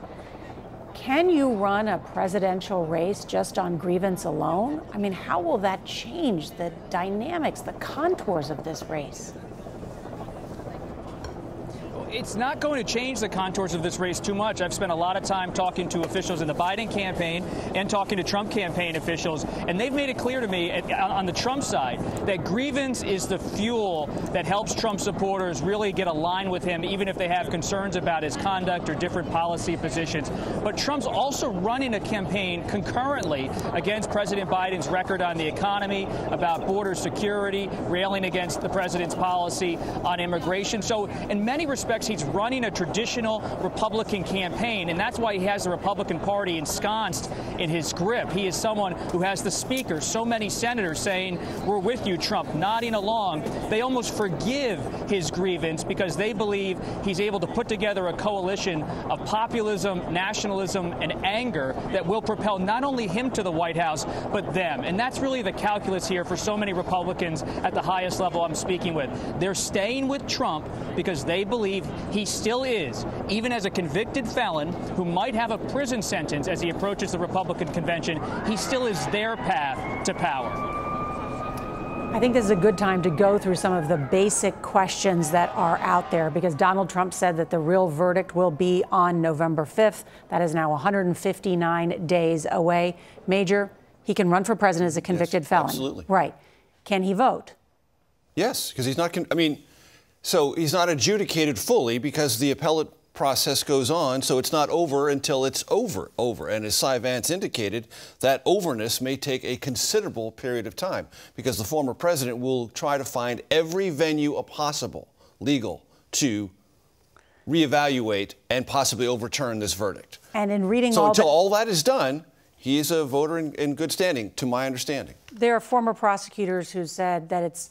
Can you run a presidential race just on grievance alone? I mean, how will that change the dynamics, the contours of this race? It's not going to change the contours of this race too much. I've spent a lot of time talking to officials in the Biden campaign and talking to Trump campaign officials, and they've made it clear to me on the Trump side that grievance is the fuel that helps Trump supporters really get aligned with him, even if they have concerns about his conduct or different policy positions. But Trump's also running a campaign concurrently against President Biden's record on the economy, about border security, railing against the president's policy on immigration. So in many respects, he's running a traditional Republican campaign, and that's why he has the Republican Party ensconced in his grip. He is someone who has the speaker, so many senators saying, "We're with you, Trump," nodding along. They almost forgive his grievance because they believe he's able to put together a coalition of populism, nationalism, and anger that will propel not only him to the White House, but them. And that's really the calculus here for so many Republicans at the highest level I'm speaking with. They're staying with Trump because they believe he still is, even as a convicted felon who might have a prison sentence as he approaches the Republican convention, he still is their path to power. I think this is a good time to go through some of the basic questions that are out there, because Donald Trump said that the real verdict will be on November 5th. That is now 159 days away. Major, he can run for president as a convicted felon. Absolutely. Right. Can he vote? Yes, because he's not, so he's not adjudicated fully because the appellate process goes on, so it's not over until it's over. And as Cy Vance indicated, that overness may take a considerable period of time because the former president will try to find every venue possible, legal, to reevaluate and possibly overturn this verdict. And in reading so until all that is done, he is a voter in good standing, to my understanding. There are former prosecutors who said that it's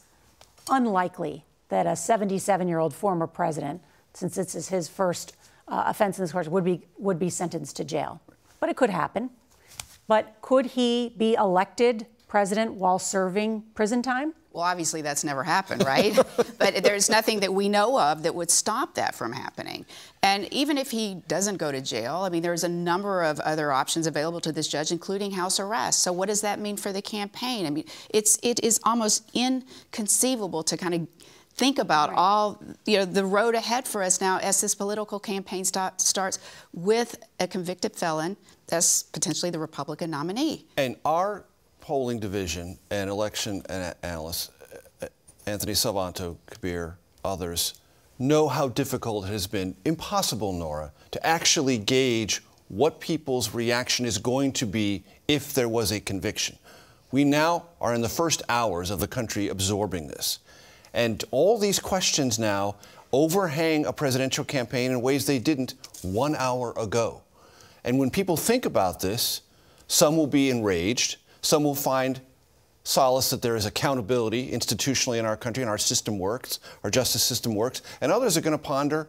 unlikely that a 77-year-old former president, since this is his first offense in this course, would be sentenced to jail. But it could happen. But could he be elected president while serving prison time? Well, obviously that's never happened, right? But there's nothing that we know of that would stop that from happening. And even if he doesn't go to jail, I mean, there's a number of other options available to this judge, including house arrest. So what does that mean for the campaign? I mean, it is almost inconceivable to kind of think about all, the road ahead for us now as this political campaign starts with a convicted felon that's potentially the Republican nominee. And our polling division and election analysts, Anthony Salvanto, Kabir, others, know how difficult it has been, impossible, Norah, to actually gauge what people's reaction is going to be if there was a conviction. We now are in the first hours of the country absorbing this. And all these questions now overhang a presidential campaign in ways they didn't 1 hour ago. And when people think about this, some will be enraged, some will find solace that there is accountability institutionally in our country and our system works, our justice system works, and others are going to ponder,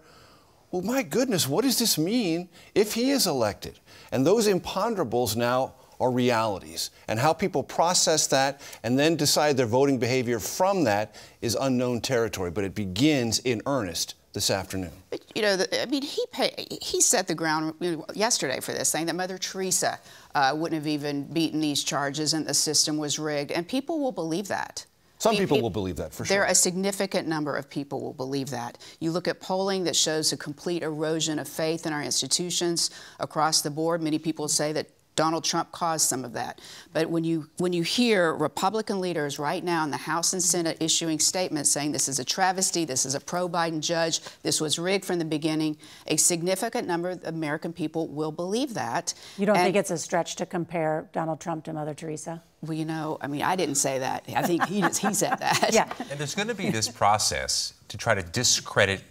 well, my goodness, what does this mean if he is elected? And those imponderables now are realities. And how people process that and then decide their voting behavior from that is unknown territory, but it begins in earnest this afternoon. But, I mean, he set the ground yesterday for this, saying that Mother Teresa wouldn't have even beaten these charges and the system was rigged. And people will believe that. Some people will believe that, for sure. There are a significant number of people will believe that. You look at polling that shows a complete erosion of faith in our institutions across the board. Many people say that Donald Trump caused some of that. But when you hear Republican leaders right now in the House and Senate issuing statements saying this is a travesty, this is a pro-Biden judge, this was rigged from the beginning, a significant number of American people will believe that. You don't think it's a stretch to compare Donald Trump to Mother Teresa? Well, I mean, I didn't say that. I think he said that. Yeah. And there's going to be this process to try to discredit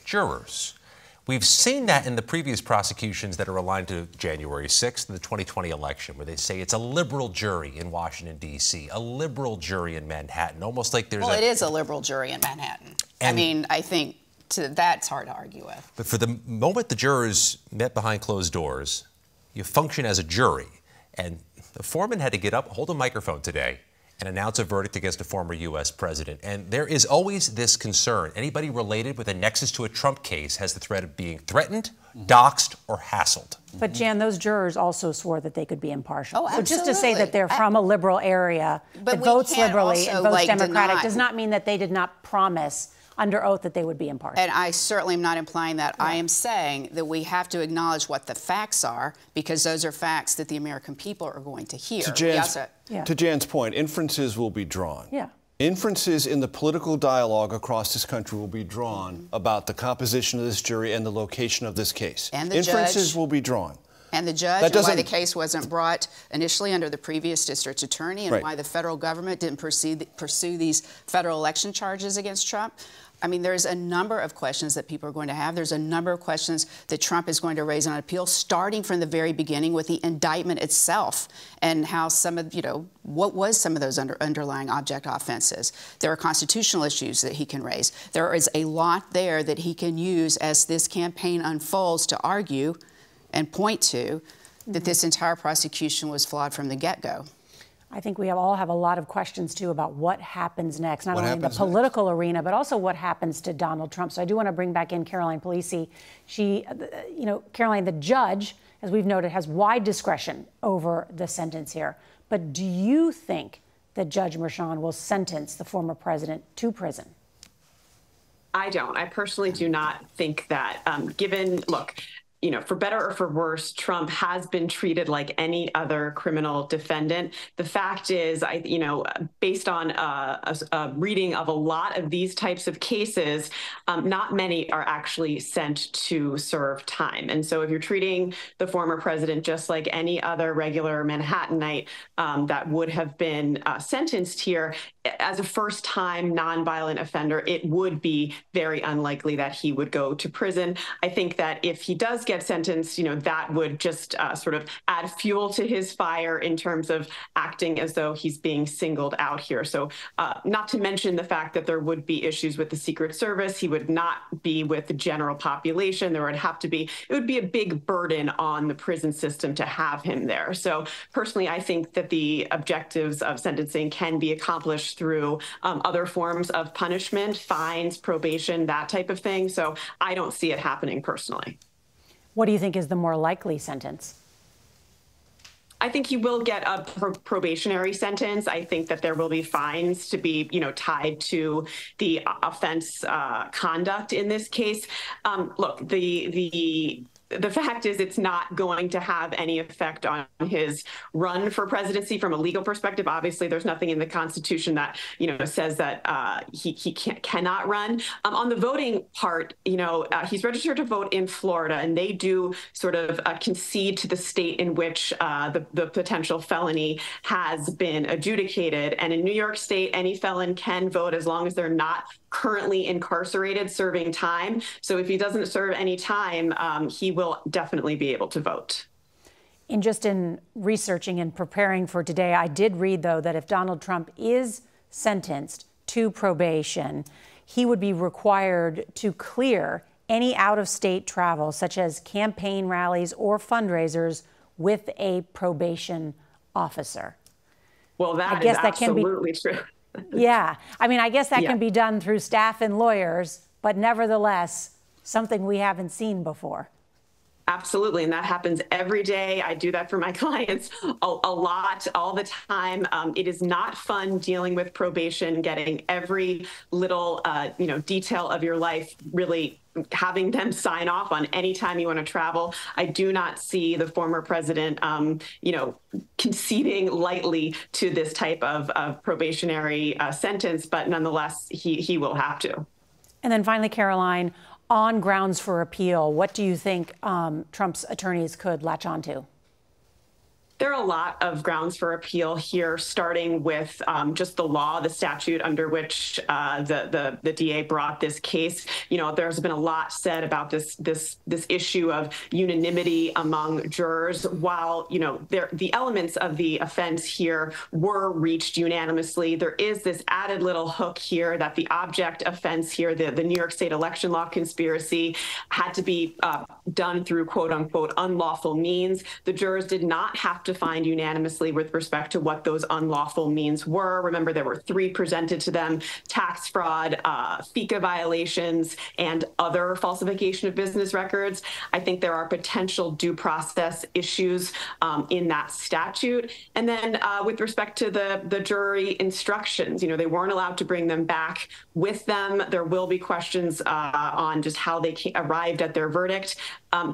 jurors. We've seen that in the previous prosecutions that are aligned to January 6th and the 2020 election, where they say it's a liberal jury in Washington, D.C., a liberal jury in Manhattan, almost like there's it is a liberal jury in Manhattan. I mean, I think that's hard to argue with. But for the moment the jurors met behind closed doors, you function as a jury. And the foreman had to get up, hold a microphone today, and announce a verdict against a former U.S. president. And there is always this concern. Anybody related with a nexus to a Trump case has the threat of being threatened, doxxed, or hassled. But, Jan, those jurors also swore that they could be impartial. Oh, absolutely. So just to say that they're from a liberal area that votes liberally and votes Democratic does not mean that they did not promise under oath that they would be impartial. And I certainly am not implying that. Yeah. I am saying that we have to acknowledge what the facts are, because those are facts that the American people are going to hear. To Jan's point, inferences will be drawn. Yeah. Inferences in the political dialogue across this country will be drawn about the composition of this jury and the location of this case. And the inferences will be drawn. And the judge, and why the case wasn't brought initially under the previous district attorney, and why the federal government didn't pursue these federal election charges against Trump. I mean, there's a number of questions that people are going to have. There's a number of questions that Trump is going to raise on appeal, starting from the very beginning with the indictment itself and how some of, what was some of those underlying object offenses. There are constitutional issues that he can raise. There is a lot there that he can use as this campaign unfolds to argue and point to that this entire prosecution was flawed from the get-go. I think we all have a lot of questions, too, about what happens next, not only in the political arena, but also what happens to Donald Trump. So I do want to bring back in Caroline Polisi. She, Caroline, the judge, as we've noted, has wide discretion over the sentence here. But do you think that Judge Merchan will sentence the former president to prison? I don't. I personally do not think that, look, for better or for worse, Trump has been treated like any other criminal defendant. The fact is, based on a reading of a lot of these types of cases, not many are actually sent to serve time. And so if you're treating the former president just like any other regular Manhattanite that would have been sentenced here, as a first-time nonviolent offender, it would be very unlikely that he would go to prison. I think that if he does get sentenced, that would just sort of add fuel to his fire in terms of acting as though he's being singled out here. So not to mention the fact that there would be issues with the Secret Service. He would not be with the general population. It would be a big burden on the prison system to have him there. So personally, I think that the objectives of sentencing can be accomplished through other forms of punishment, fines, probation, that type of thing. So I don't see it happening personally. What do you think is the more likely sentence? I think he will get a probationary sentence. I think that there will be fines to be, tied to the offense conduct in this case. Look, the fact is it's not going to have any effect on his run for presidency from a legal perspective. Obviously, there's nothing in the Constitution that, says that he cannot run. On the voting part, he's registered to vote in Florida, and they do sort of concede to the state in which the potential felony has been adjudicated. And in New York State, any felon can vote as long as they're not currently incarcerated serving time. So if he doesn't serve any time, he will definitely be able to vote. In researching and preparing for today, I did read, though, that if Donald Trump is sentenced to probation, he would be required to clear any out-of-state travel, such as campaign rallies or fundraisers, with a probation officer. Well, that is absolutely true. Yeah. I guess that can be done through staff and lawyers, but nevertheless, something we haven't seen before. Absolutely. And that happens every day. I do that for my clients a lot, all the time. It is not fun dealing with probation, getting every little, detail of your life, really having them sign off on any time you want to travel. I do not see the former president, conceding lightly to this type of probationary sentence, but nonetheless, he will have to. And then finally, Caroline, on grounds for appeal, what do you think Trump's attorneys could latch onto? There are a lot of grounds for appeal here, starting with just the law, the statute under which the DA brought this case. There's been a lot said about this issue of unanimity among jurors. While the elements of the offense here were reached unanimously, there is this added little hook here that the object offense here, the New York State election law conspiracy, had to be done through quote unquote unlawful means. The jurors did not have to find unanimously with respect to what those unlawful means were. Remember, there were 3 presented to them: tax fraud, FICA violations, and other falsification of business records. I think there are potential due process issues in that statute. And then with respect to the jury instructions, they weren't allowed to bring them back with them. There will be questions on just how they arrived at their verdict.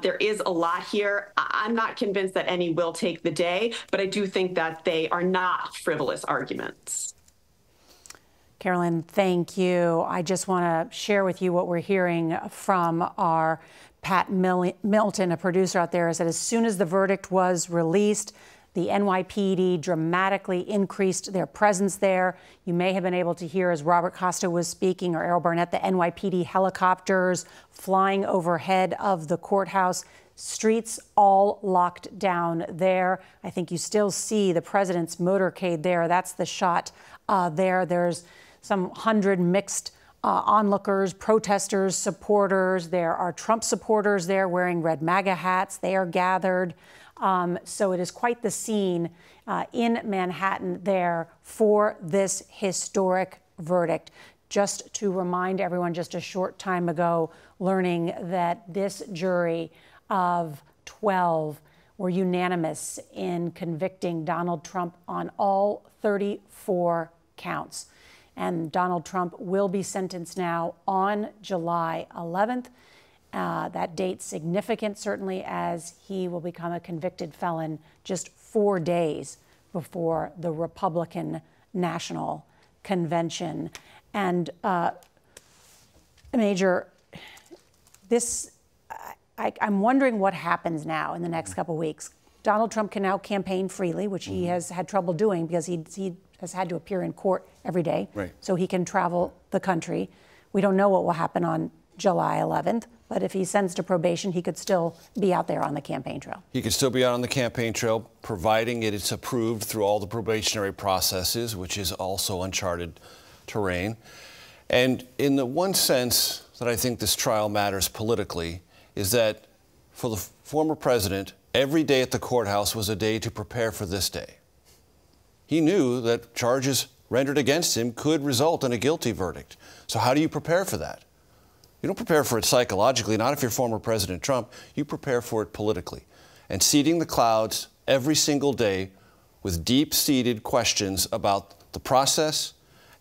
There is a lot here. I'm not convinced that any will take the day, but I do think that they are not frivolous arguments. Carolyn, thank you. I just want to share with you what we're hearing from our Pat Milton, a producer out there, is that as soon as the verdict was released, the NYPD dramatically increased their presence there. You may have been able to hear as Robert Costa was speaking, or Errol Barnett, the NYPD helicopters flying overhead of the courthouse. Streets all locked down there. I think you still see the president's motorcade there. That's the shot there. There's some 100 mixed onlookers, protesters, supporters. There are Trump supporters there wearing red MAGA hats. They are gathered. So it is quite the scene in Manhattan there for this historic verdict. Just to remind everyone, just a short time ago, learning that this jury of 12 were unanimous in convicting Donald Trump on all 34 counts. And Donald Trump will be sentenced now on July 11th. That date's significant, certainly, as he will become a convicted felon just 4 days before the Republican National Convention. And Major, I'm wondering what happens now in the next couple of weeks. Donald Trump can now campaign freely, which he has had trouble doing because he has had to appear in court every day. Right. So he can travel the country. We don't know what will happen on July 11th, but if he sends to probation, he could still be out there on the campaign trail. He could still be out on the campaign trail, providing it's approved through all the probationary processes, which is also uncharted terrain. And in the one sense that I think this trial matters politically is that for the former president, every day at the courthouse was a day to prepare for this day. He knew that charges rendered against him could result in a guilty verdict. So how do you prepare for that? You don't prepare for it psychologically, not if you're former President Trump. You prepare for it politically. And seeding the clouds every single day with deep-seated questions about the process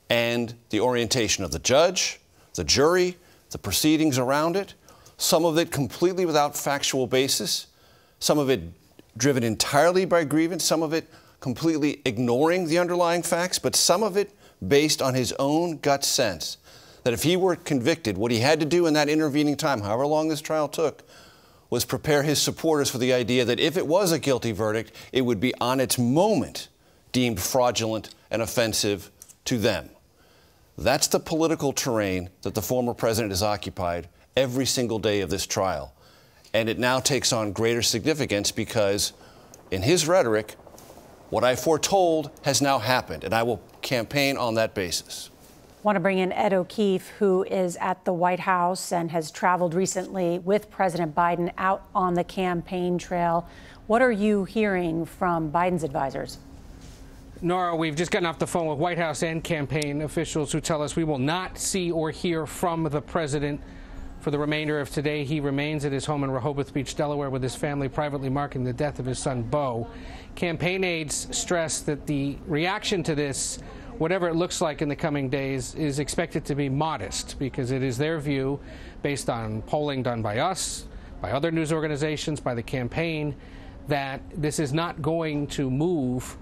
and the orientation of the judge, the jury, the proceedings around it, some of it completely without factual basis, some of it driven entirely by grievance, some of it completely ignoring the underlying facts, but some of it based on his own gut sense that if he were convicted, what he had to do in that intervening time, however long this trial took, was prepare his supporters for the idea that if it was a guilty verdict, it would be on its moment deemed fraudulent and offensive to them. That's the political terrain that the former president has occupied every single day of this trial. And it now takes on greater significance because in his rhetoric, what I foretold has now happened, and I will campaign on that basis. I want to bring in Ed O'Keefe, who is at the White House and has traveled recently with President Biden out on the campaign trail. What are you hearing from Biden's advisors? Norah, we've just gotten off the phone with White House and campaign officials who tell us we will not see or hear from the president for the remainder of today. He remains at his home in Rehoboth Beach, Delaware, with his family privately marking the death of his son, Beau. Campaign aides stress that the reaction to this, whatever it looks like in the coming days, is expected to be modest because it is their view, based on polling done by us, by other news organizations, by the campaign, that this is not going to move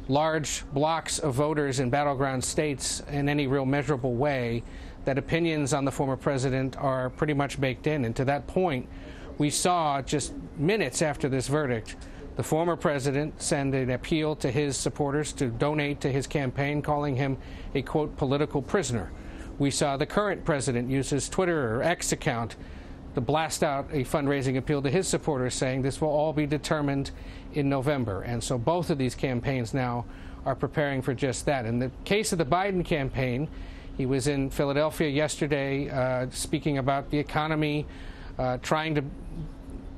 large blocks of voters in battleground states in any real measurable way, that opinions on the former president are pretty much baked in. And to that point, we saw just minutes after this verdict, the former president send an appeal to his supporters to donate to his campaign, calling him a, quote, political prisoner. We saw the current president use his Twitter or X account to blast out a fundraising appeal to his supporters, saying this will all be determined in November. And so both of these campaigns now are preparing for just that. In the case of the Biden campaign, he was in Philadelphia yesterday speaking about the economy, trying to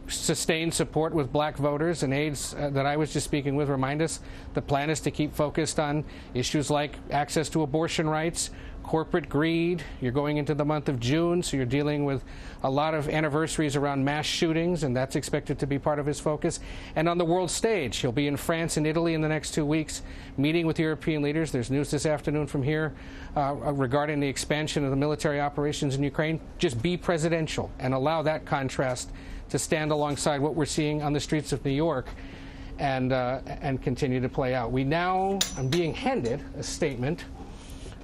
sustain support with black voters, and aides that I was just speaking with remind us the plan is to keep focused on issues like access to abortion rights, corporate greed. You're going into the month of June, so you're dealing with a lot of anniversaries around mass shootings, and that's expected to be part of his focus. And on the world stage, he'll be in France and Italy in the next 2 weeks, meeting with European leaders. There's news this afternoon from here regarding the expansion of the military operations in Ukraine. Just be presidential and allow that contrast to stand alongside what we're seeing on the streets of New York and continue to play out. I'm being handed a statement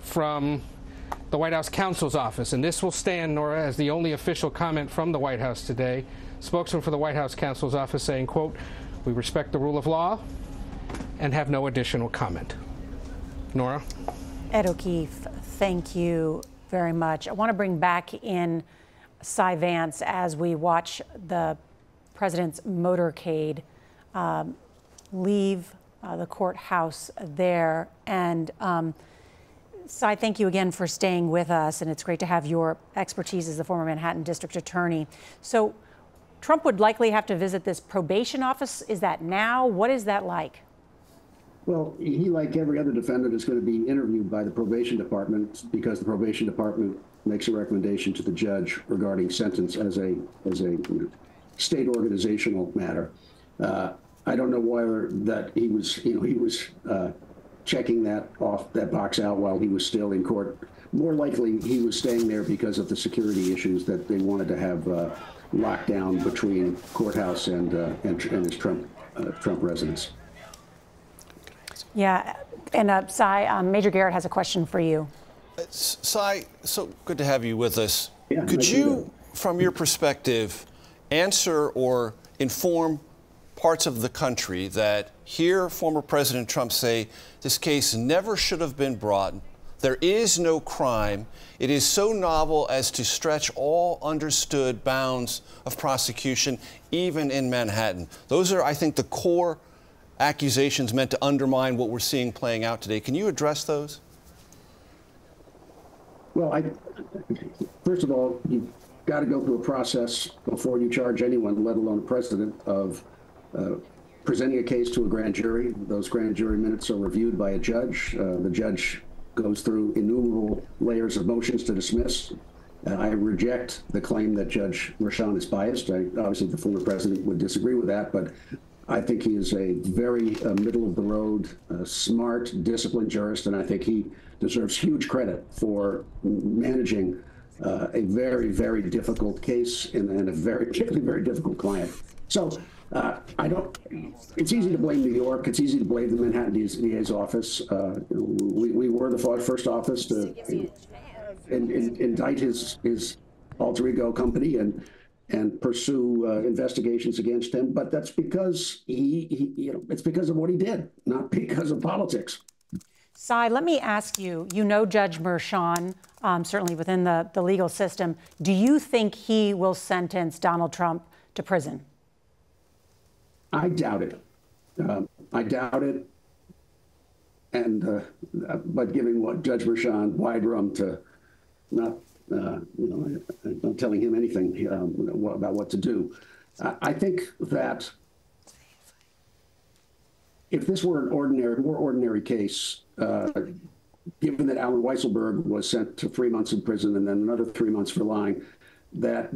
from the White House counsel's office, and this will stand, Norah, as the only official comment from the White House today. Spokesman for the White House counsel's office saying, quote, "We respect the rule of law and have no additional comment." Norah? Ed O'Keefe, thank you very much. I want to bring back in Cy Vance as we watch the president's motorcade leave the courthouse there. And Cy, thank you again for staying with us, and it's great to have your expertise as the former Manhattan District Attorney. So Trump would likely have to visit this probation office. Is that now? What is that like? Well, he, like every other defendant, is going to be interviewed by the probation department because the probation department makes a recommendation to the judge regarding sentence as a state organizational matter. I don't know whether that he was checking that box out while he was still in court. More likely, he was staying there because of the security issues that they wanted to have locked down between courthouse and his Trump residence. Yeah, and Cy, Major Garrett has a question for you. Cy, so good to have you with us. Yeah, could you, from your perspective, answer or inform parts of the country that hear former President Trump say this case never should have been brought? There is no crime. It is so novel as to stretch all understood bounds of prosecution, even in Manhattan. Those are, I think, the core accusations meant to undermine what we're seeing playing out today. Can you address those? Well, first of all, you've got to go through a process before you charge anyone, let alone a president, of presenting a case to a grand jury. Those grand jury minutes are reviewed by a judge. The judge goes through innumerable layers of motions to dismiss. I reject the claim that Judge Merchan is biased. Obviously, the former president would disagree with that, but I think he is a very middle-of-the-road, smart, disciplined jurist, and I think he deserves huge credit for managing a very, very difficult case and a very difficult client. So it's easy to blame New York. It's easy to blame the Manhattan DA's office. We were the first office to indict his alter ego company and pursue investigations against him. But that's because it's because of what he did, not because of politics. Cy, let me ask you, you know Judge Merchan, certainly within the legal system. Do you think he will sentence Donald Trump to prison? I doubt it. I doubt it. And but giving what Judge Merchan wide room to not, not telling him anything about what to do. I think that if this were an more ordinary case, given that Alan Weisselberg was sent to 3 months in prison and then another 3 months for lying, that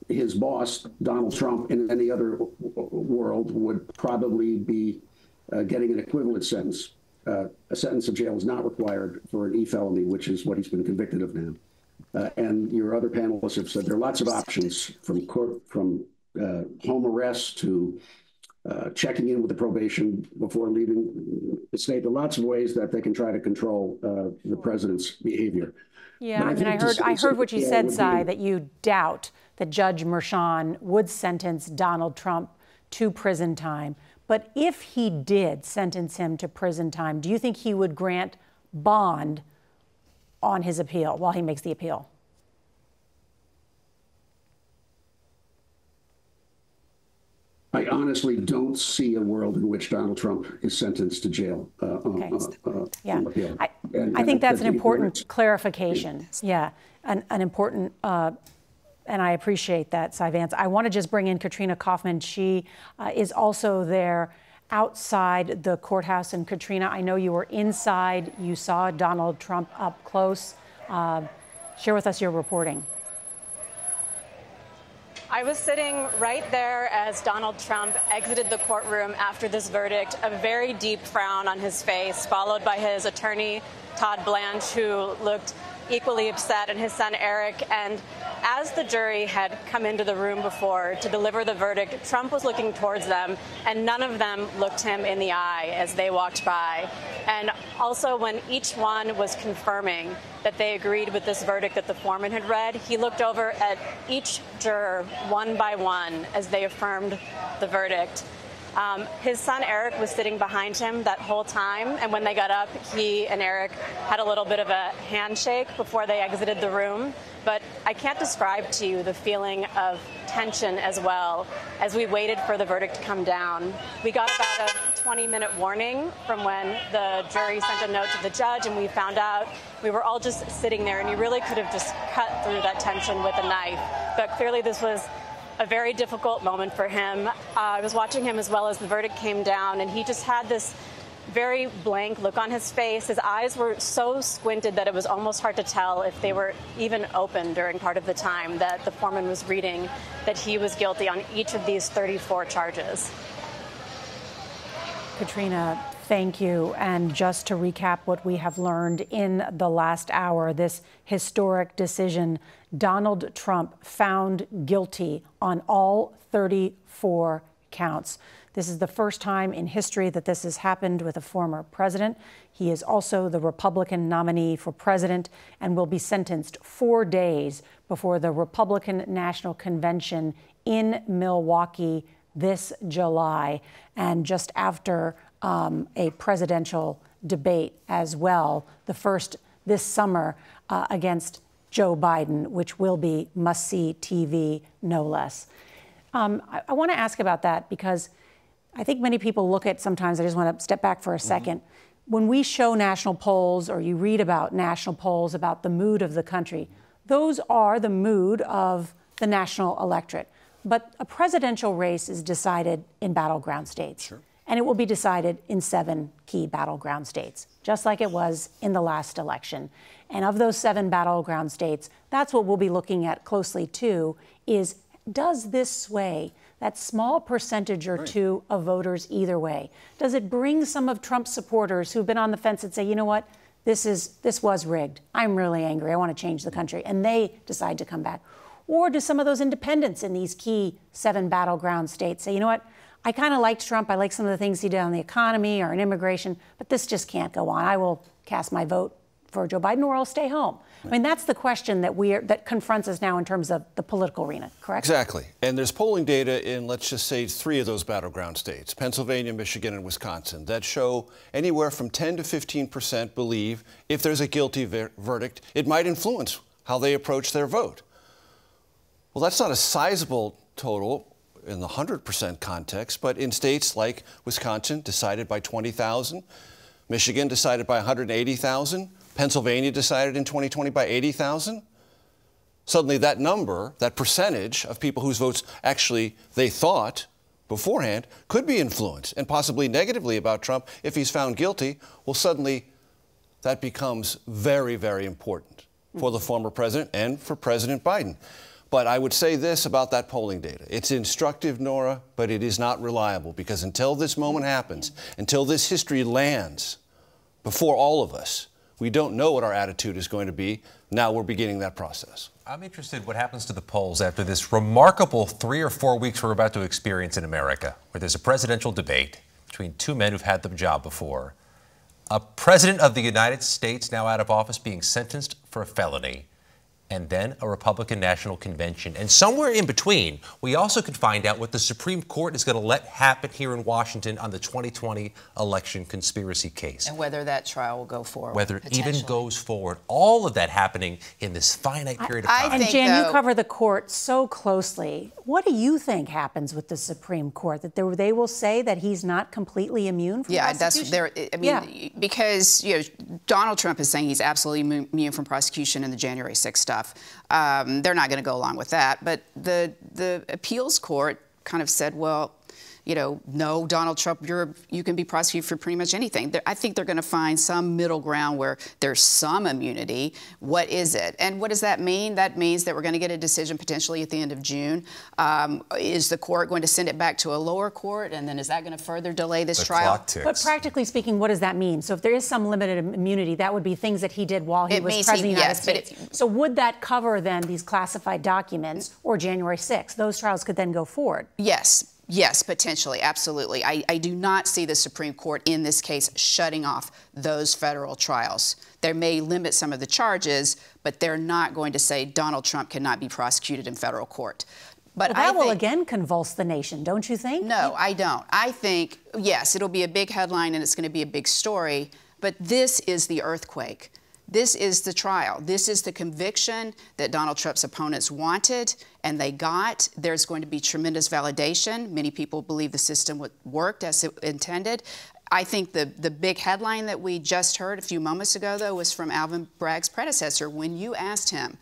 his boss, Donald Trump, in any other world would probably be getting an equivalent sentence. A sentence of jail is not required for an E-felony, which is what he's been convicted of now. And your other panelists have said there are lots of options, from home arrest to checking in with the probation before leaving the state. There are lots of ways that they can try to control the president's behavior. Yeah, I mean, I heard what you said, Cy, that you doubt that Judge Merchan would sentence Donald Trump to prison time. But if he did sentence him to prison time, do you think he would grant bond on his appeal while he makes the appeal? I honestly don't see a world in which Donald Trump is sentenced to jail. Yeah, I think that's an important clarification. Yeah, an important, and I appreciate that, Cy Vance. I want to just bring in Katrina Kaufman. She is also there outside the courthouse. And Katrina, I know you were inside. You saw Donald Trump up close. Share with us your reporting. I was sitting right there as Donald Trump exited the courtroom after this verdict, a very deep frown on his face, followed by his attorney, Todd Blanche, who looked equally upset, and his son, Eric. And as the jury had come into the room before to deliver the verdict, Trump was looking towards them, and none of them looked him in the eye as they walked by. And also, when each one was confirming that they agreed with this verdict that the foreman had read, he looked over at each juror one by one as they affirmed the verdict. His son, Eric, was sitting behind him that whole time, and when they got up, he and Eric had a little bit of a handshake before they exited the room. But I can't describe to you the feeling of tension as well as we waited for the verdict to come down. We got about a 20-minute warning from when the jury sent a note to the judge, and we found out. We were all just sitting there, and you really could have just cut through that tension with a knife. But clearly this was a very difficult moment for him. I was watching him as well as the verdict came down, and he just had this very blank look on his face. His eyes were so squinted that it was almost hard to tell if they were even open during part of the time that the foreman was reading that he was guilty on each of these 34 charges. Katrina, Thank you. And just to recap what we have learned in the last hour, this historic decision, Donald Trump found guilty on all 34 counts. This is the first time in history that this has happened with a former president. He is also the Republican nominee for president and will be sentenced 4 days before the Republican National Convention in Milwaukee this July, and just after a presidential debate as well, the first this summer against Joe Biden, which will be must-see TV, no less. I want to ask about that because I think many people look at sometimes, I just want to step back for a second. When we show national polls or you read about national polls about the mood of the country, those are the mood of the national electorate. But a presidential race is decided in battleground states. Sure. And it will be decided in 7 key battleground states, just like it was in the last election. And of those 7 battleground states, that's what we'll be looking at closely too, is does this sway that small percentage or two of voters either way? Does it bring some of Trump's supporters who've been on the fence and say, you know what, this was rigged. I'm really angry. I want to change the country. And they decide to come back. Or do some of those independents in these key 7 battleground states say, you know what, I kind of liked Trump. I like some of the things he did on the economy or on immigration, but this just can't go on. I will cast my vote for Joe Biden or I'll stay home. I mean, that's the question that confronts us now in terms of the political arena, correct? Exactly. And there's polling data in, let's just say, 3 of those battleground states, Pennsylvania, Michigan, and Wisconsin, that show anywhere from 10 to 15% believe if there's a guilty verdict, it might influence how they approach their vote. Well, that's not a sizable total in the 100% context, but in states like Wisconsin, decided by 20,000, Michigan decided by 180,000, Pennsylvania decided in 2020 by 80,000. Suddenly that number, that percentage of people whose votes actually they thought beforehand could be influenced and possibly negatively about Trump if he's found guilty. Well, suddenly that becomes very, very important for the former president and for President Biden. But I would say this about that polling data. It's instructive, Norah, but it is not reliable because until this moment happens, until this history lands before all of us, we don't know what our attitude is going to be. Now we're beginning that process. I'm interested what happens to the polls after this remarkable 3 or 4 weeks we're about to experience in America, where there's a presidential debate between 2 men who've had the job before, a president of the United States now out of office being sentenced for a felony, and then a Republican National Convention. And somewhere in between, we also could find out what the Supreme Court is going to let happen here in Washington on the 2020 election conspiracy case. And whether that trial will go forward. Whether it even goes forward. All of that happening in this finite period of time. And Jan, you cover the court so closely. What do you think happens with the Supreme Court? That they will say that he's not completely immune from prosecution? Because Donald Trump is saying he's absolutely immune from prosecution in the January 6th stuff. They're not going to go along with that. But the appeals court kind of said, well, no, Donald Trump, you can be prosecuted for pretty much anything. I think they're going to find some middle ground where there's some immunity. What is it? And what does that mean? That means that we're going to get a decision potentially at the end of June. Is the court going to send it back to a lower court? And then is that going to further delay this trial? But practically speaking, what does that mean? So if there is some limited immunity, that would be things that he did while he was president of the United States. So would that cover then these classified documents or January 6th? Those trials could then go forward. Yes. Yes, potentially, absolutely. I do not see the Supreme Court in this case shutting off those federal trials. They may limit some of the charges, but they're not going to say Donald Trump cannot be prosecuted in federal court. But that will again convulse the nation, don't you think? No, I don't. I think, yes, it'll be a big headline and it's going to be a big story, but this is the earthquake. This is the trial. This is the conviction that Donald Trump's opponents wanted and they got. There's going to be tremendous validation. Many people believe the system worked as it intended. I think the big headline that we just heard a few moments ago, though, was from Alvin Bragg's predecessor. When you asked him,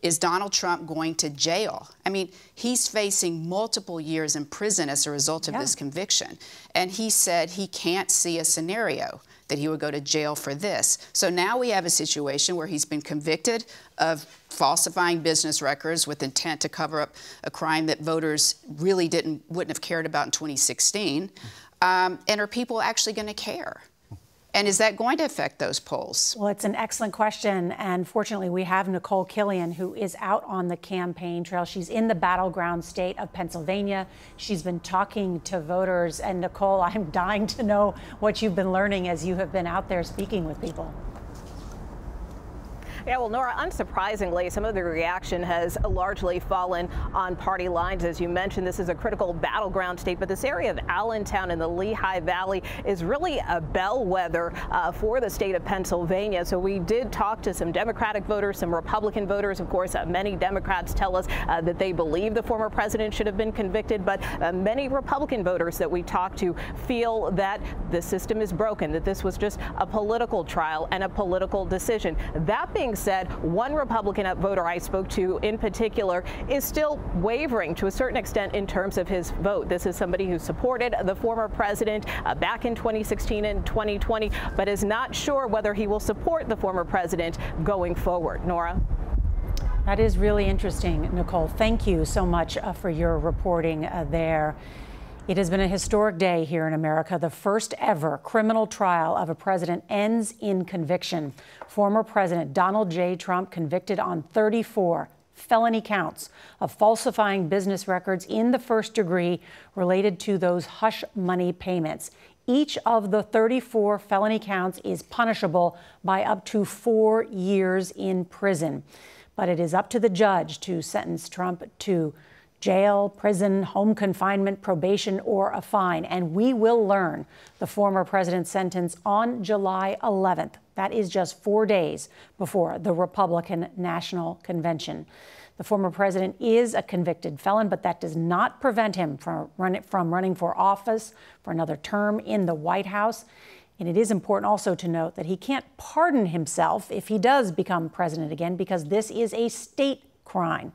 is Donald Trump going to jail? I mean, he's facing multiple years in prison as a result of this conviction. And he said he can't see a scenario that he would go to jail for this. So now we have a situation where he's been convicted of falsifying business records with intent to cover up a crime that voters really wouldn't have cared about in 2016. And are people actually going to care? And is that going to affect those polls? Well, it's an excellent question. And fortunately, we have Nicole Killian, who is out on the campaign trail. She's in the battleground state of Pennsylvania. She's been talking to voters. And Nicole, I'm dying to know what you've been learning as you have been out there speaking with people. Yeah, well, Norah, unsurprisingly, some of the reaction has largely fallen on party lines. As you mentioned, this is a critical battleground state, but this area of Allentown in the Lehigh Valley is really a bellwether for the state of Pennsylvania. So we did talk to some Democratic voters, some Republican voters. Of course, many Democrats tell us that they believe the former president should have been convicted, but many Republican voters that we talked to feel that the system is broken, that this was just a political trial and a political decision. That being said, one Republican voter I spoke to in particular is still wavering to a certain extent in terms of his vote. This is somebody who supported the former president back in 2016 and 2020, but is not sure whether he will support the former president going forward. Norah? That is really interesting, Nicole. Thank you so much for your reporting there. It has been a historic day here in America. The first ever criminal trial of a president ends in conviction. Former President Donald J. Trump convicted on 34 felony counts of falsifying business records in the first degree related to those hush money payments. Each of the 34 felony counts is punishable by up to 4 years in prison. But it is up to the judge to sentence Trump to jail, prison, home confinement, probation, or a fine. And we will learn the former president's sentence on July 11th. That is just 4 days before the Republican National Convention. The former president is a convicted felon, but that does not prevent him from running for office for another term in the White House. And it is important also to note that he can't pardon himself if he does become president again, because this is a state crime.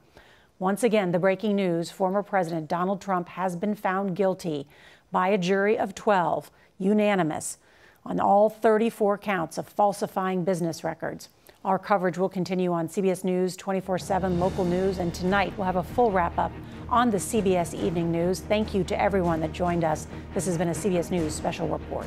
Once again, the breaking news: former President Donald Trump has been found guilty by a jury of 12, unanimous, on all 34 counts of falsifying business records. Our coverage will continue on CBS News 24/7 local news, and tonight we'll have a full wrap-up on the CBS Evening News. Thank you to everyone that joined us. This has been a CBS News special report.